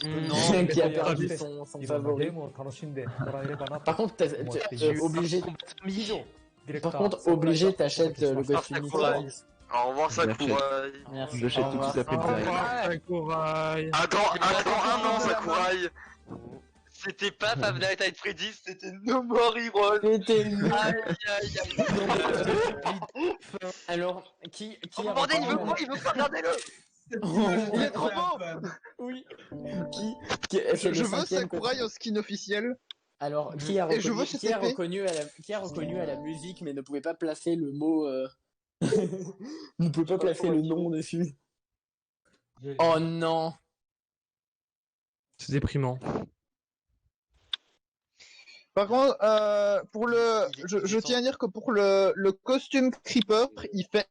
Non, qui a perdu son favori. Par contre, obligé. Par contre, obligé, t'achètes le costume. Au revoir Sakurai. Merci. J'achète tout de suite après le Sakurai. Attends un an Sakurai. C'était pas Five Nights at Freddy's, c'était No More Heroes. C'était Aïe. Alors, qui a bordel, il veut quoi? Il veut pas regarder-le. Il est trop beau. Oui. Je veux Sakurai en skin officiel. Alors, qui a reconnu à la musique mais ne pouvait pas placer le mot ne pouvait pas placer le nom dessus. Oh non. C'est déprimant. Par contre, je tiens à dire que pour le costume Creeper, il fait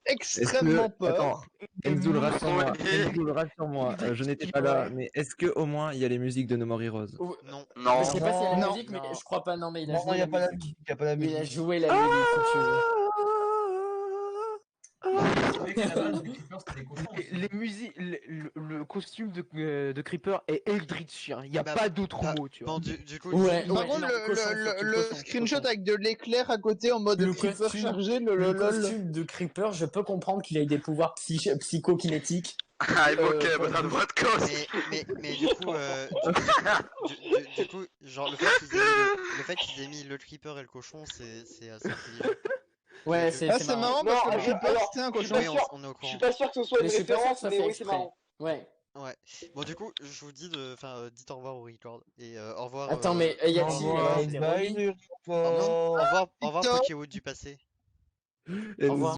extrêmement peur. Attends, Enzo le rassure moi, je n'étais pas là, mais est-ce que au moins il y a les musiques de No More Heroes? Non. Je sais pas s'il y a la musique, mais je crois pas, non, mais il a joué la musique. Il a joué la musique, si tu veux. Les musiques, le costume de Creeper est Eldritch, il n'y a pas d'autre mot, tu vois. Du coup, par contre, le screenshot avec de l'éclair à côté en mode Creeper chargé, le costume de Creeper, je peux comprendre qu'il ait des pouvoirs psychokinétiques. Ah, ok, but I'm not cause. Mais du coup, genre le fait qu'ils aient mis le Creeper et le cochon, c'est assez intelligent. Ouais, c'est marrant parce que le Creeper c'était un cochon. Oui, on est au courant. Je suis pas sûr que ce soit une référence, mais oui, c'est marrant. Ouais. Bon, du coup, je vous dis dites au revoir au record et au revoir. Attends, mais y a-t-il Au revoir Pokéwood du passé. Au revoir.